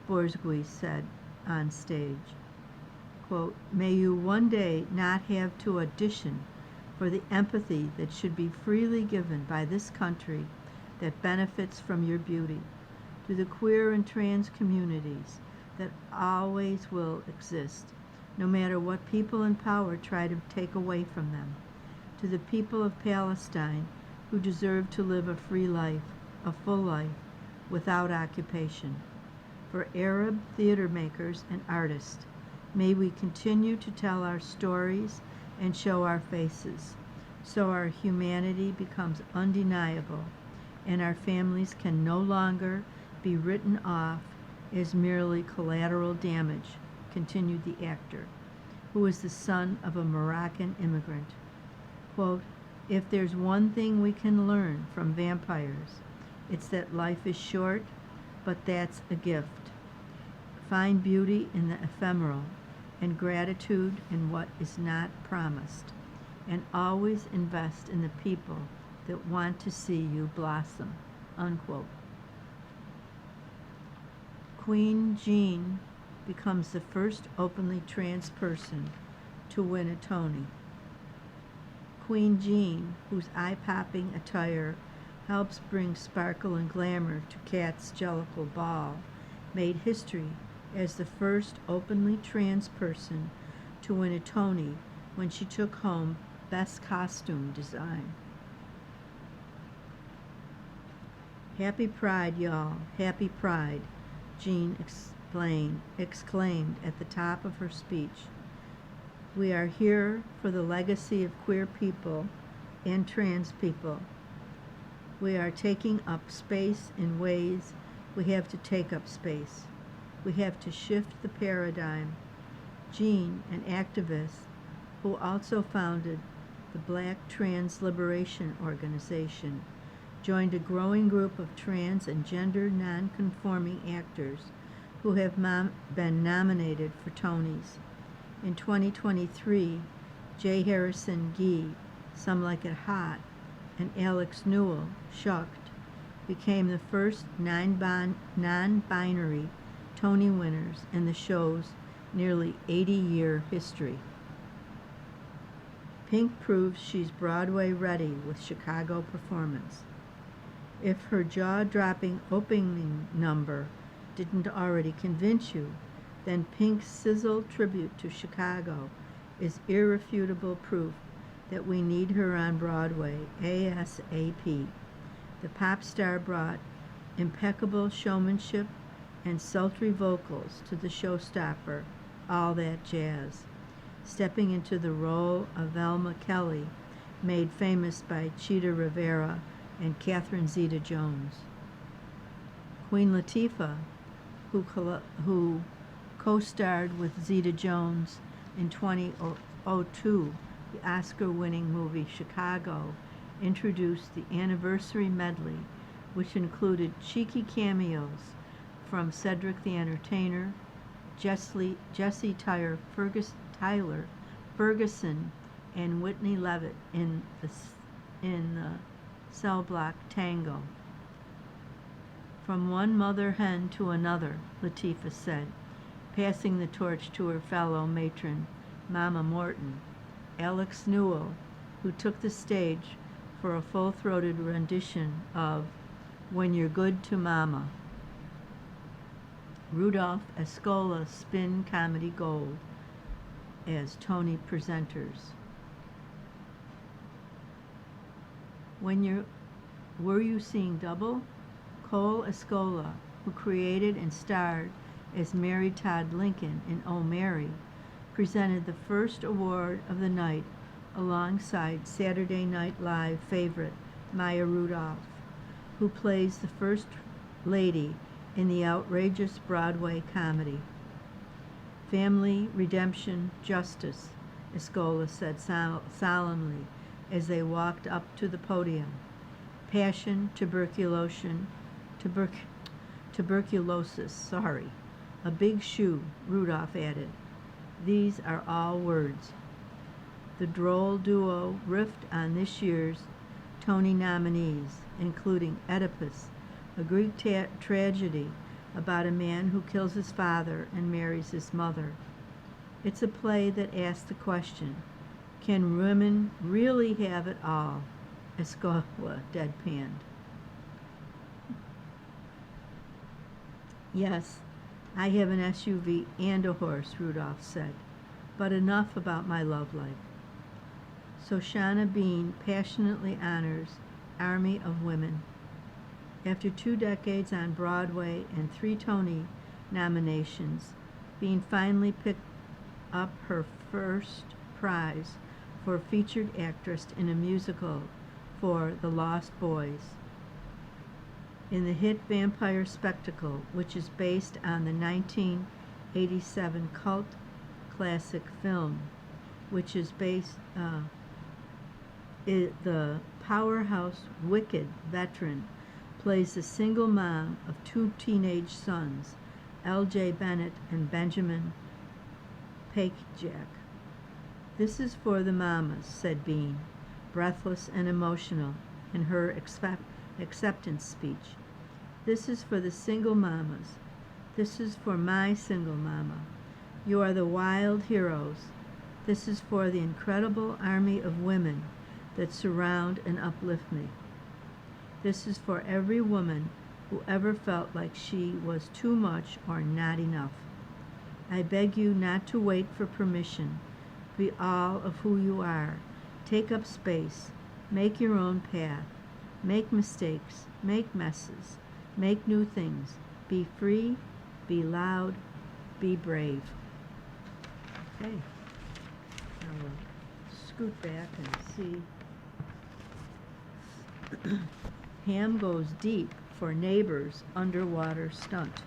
Bourguignon said on stage. Quote, "May you one day not have to audition for the empathy that should be freely given by this country that benefits from your beauty, to the queer and trans communities that always will exist, no matter what people in power try to take away from them, to the people of Palestine who deserve to live a free life, a full life, without occupation. For Arab theater makers and artists, may we continue to tell our stories and show our faces, so our humanity becomes undeniable and our families can no longer be written off as merely collateral damage," continued the actor, who is the son of a Moroccan immigrant. Quote, "If there's one thing we can learn from vampires, it's that life is short, but that's a gift. Find beauty in the ephemeral and gratitude in what is not promised, and always invest in the people that want to see you blossom." Unquote. Queen Jean becomes the first openly trans person to win a Tony. Queen Jean, whose eye-popping attire helps bring sparkle and glamour to Cats' Jellicle Ball, made history as the first openly trans person to win a Tony when she took home Best Costume Design. "Happy Pride, y'all, happy Pride," Jean exclaimed at the top of her speech. "We are here for the legacy of queer people and trans people. We are taking up space in ways we have to take up space. We have to shift the paradigm." Jean, an activist who also founded the Black Trans Liberation Organization, joined a growing group of trans and gender non-conforming actors who have been nominated for Tonys. In 2023, J. Harrison Ghee, Some Like It Hot, and Alex Newell, Shucked, became the first non-binary Tony winners, and the show's nearly 80-year history. Pink proves she's Broadway ready with Chicago performance. If her jaw-dropping opening number didn't already convince you, then Pink's sizzle tribute to Chicago is irrefutable proof that we need her on Broadway ASAP. The pop star brought impeccable showmanship and sultry vocals to the showstopper, All That Jazz, stepping into the role of Velma Kelly, made famous by Cheetah Rivera and Catherine Zeta-Jones. Queen Latifah, who co-starred with Zeta-Jones in 2002, the Oscar-winning movie Chicago, introduced the anniversary medley, which included cheeky cameos from Cedric the Entertainer, Jesse Tyler Ferguson, and Whitney Levitt in the Cell Block Tango. From one mother hen to another, Latifah said, passing the torch to her fellow matron, Mama Morton. Alex Newell, who took the stage for a full-throated rendition of When You're Good to Mama. Rudolph Escola spin comedy gold as Tony presenters. Were you seeing double? Cole Escola, who created and starred as Mary Todd Lincoln in Oh Mary, presented the first award of the night alongside Saturday Night Live favorite Maya Rudolph, who plays the First Lady in the outrageous Broadway comedy. Family, redemption, justice, Escola said solemnly as they walked up to the podium. Passion, tuberculosis, a big shoe, Rudolph added. These are all words. The droll duo riffed on this year's Tony nominees, including Oedipus, a Greek tragedy about a man who kills his father and marries his mother. It's a play that asks the question, can women really have it all? Escola deadpanned. Yes, I have an SUV and a horse, Rudolph said, but enough about my love life. Shoshana Bean passionately honors Army of Women. After 2 decades on Broadway and 3 Tony nominations, Bean finally picked up her first prize for featured actress in a musical for The Lost Boys. In the hit vampire spectacle, which is based on the 1987 cult classic film, which is based, the powerhouse Wicked veteran plays the single mom of 2 teenage sons, L.J. Bennett and Benjamin Pakejack. This is for the mamas, said Bean, breathless and emotional in her acceptance speech. This is for the single mamas. This is for my single mama. You are the wild heroes. This is for the incredible army of women that surround and uplift me. This is for every woman who ever felt like she was too much or not enough. I beg you not to wait for permission. Be all of who you are. Take up space. Make your own path. Make mistakes. Make messes. Make new things. Be free. Be loud. Be brave. Okay. Now we'll scoot back and see. Ham goes deep for neighbor's underwater stunt.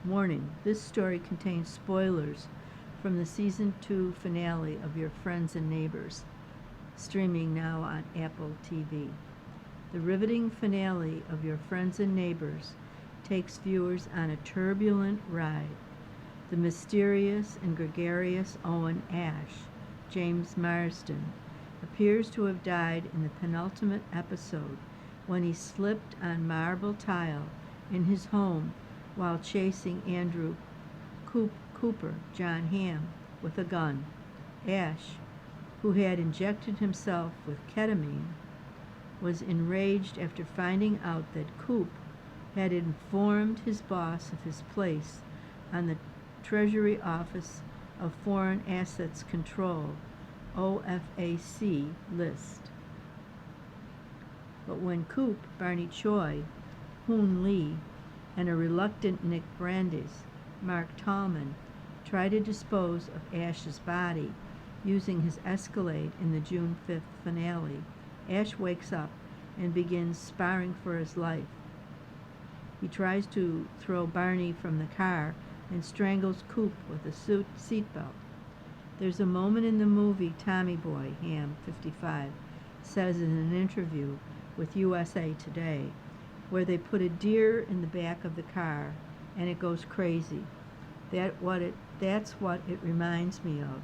Warning, this story contains spoilers from the season 2 finale of Your Friends and Neighbors, streaming now on Apple TV. The riveting finale of Your Friends and Neighbors takes viewers on a turbulent ride. The mysterious and gregarious Owen Ash, James Marsden, appears to have died in the penultimate episode when he slipped on marble tile in his home while chasing Andrew Cooper, John Hamm, with a gun. Ash, who had injected himself with ketamine, was enraged after finding out that Coop had informed his boss of his place on the Treasury Office of Foreign Assets Control, OFAC, list. But when Coop, Barney Choi, Hoon Lee, and a reluctant Nick Brandis, Mark Tallman, tried to dispose of Ash's body using his Escalade in the June 5th finale, Ash wakes up and begins sparring for his life. He tries to throw Barney from the car and strangles Coop with a seatbelt. There's a moment in the movie Tommy Boy, Hamm, 55, says in an interview with USA Today, where they put a deer in the back of the car and it goes crazy. That's what it reminds me of,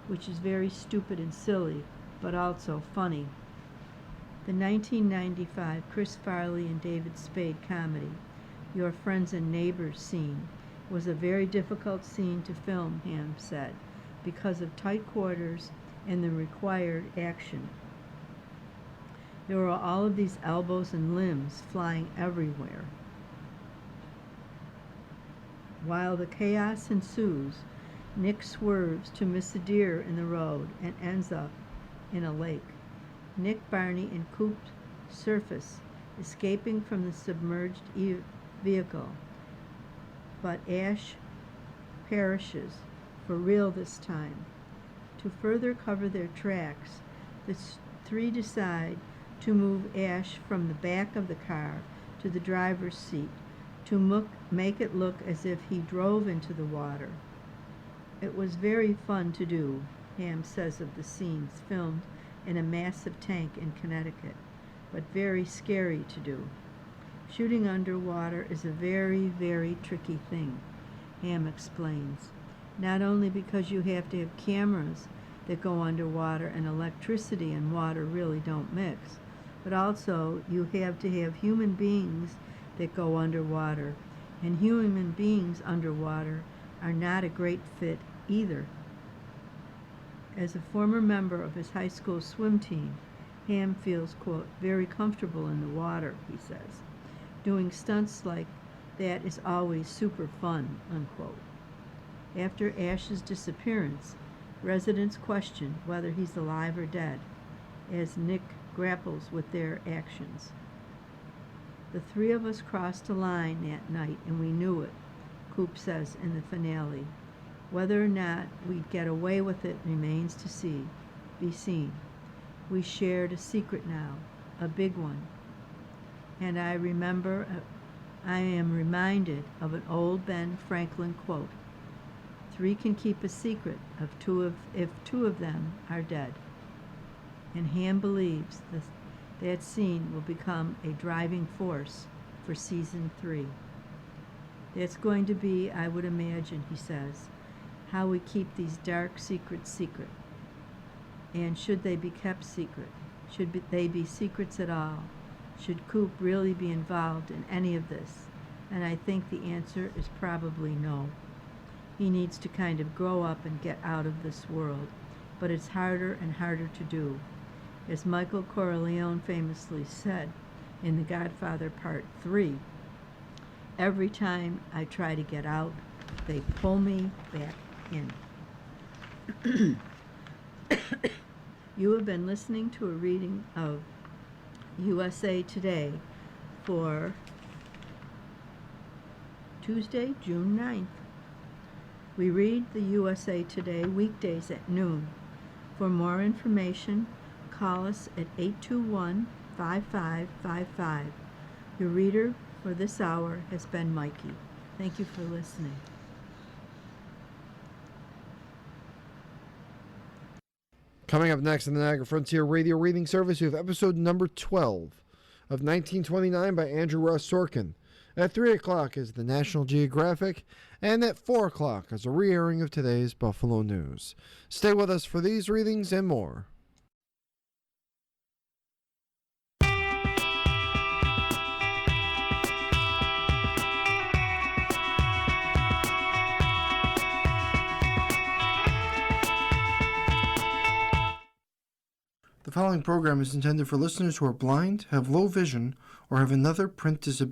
which is very stupid and silly, but also funny. The 1995 Chris Farley and David Spade comedy, Your Friends and Neighbors scene, was a very difficult scene to film, Hamm said, because of tight quarters and the required action. There were all of these elbows and limbs flying everywhere. While the chaos ensues, Nick swerves to miss a deer in the road and ends up in a lake. Nick, Barney, and Coop surface, escaping from the submerged vehicle, but Ash perishes, for real this time. To further cover their tracks, the three decide to move Ash from the back of the car to the driver's seat to make it look as if he drove into the water. It was very fun to do, Hamm says of the scenes filmed in a massive tank in Connecticut, but very scary to do. Shooting underwater is a very, very tricky thing, Hamm explains. Not only because you have to have cameras that go underwater and electricity and water really don't mix, but also you have to have human beings that go underwater, and human beings underwater are not a great fit either. As a former member of his high school swim team, Hamm feels, quote, very comfortable in the water, he says. Doing stunts like that is always super fun, unquote. After Ash's disappearance, residents question whether he's alive or dead, as Nick grapples with their actions. The three of us crossed a line that night and we knew it, Coop says in the finale. Whether or not we'd get away with it remains to be seen. We shared a secret now, a big one. And I am reminded of an old Ben Franklin quote. Three can keep a secret if two of them are dead. And Hamm believes that scene will become a driving force for season 3. That's going to be, I would imagine, he says, how we keep these dark secrets secret. And should they be kept secret? Should they be secrets at all? Should Coop really be involved in any of this? And I think the answer is probably no. He needs to kind of grow up and get out of this world, but it's harder and harder to do. As Michael Corleone famously said in The Godfather Part 3, every time I try to get out, they pull me back in. You have been listening to a reading of USA Today for Tuesday, June 9th. We read the USA Today weekdays at noon. For more information, call us at 821-5555. Your reader for this hour has been Mikey. Thank you for listening. Coming up next in the Niagara Frontier Radio Reading Service, we have episode number 12 of 1929 by Andrew Ross Sorkin. At 3 o'clock is the National Geographic, and at 4 o'clock is a re-airing of today's Buffalo News. Stay with us for these readings and more. following program is intended for listeners who are blind, have low vision, or have another print disability.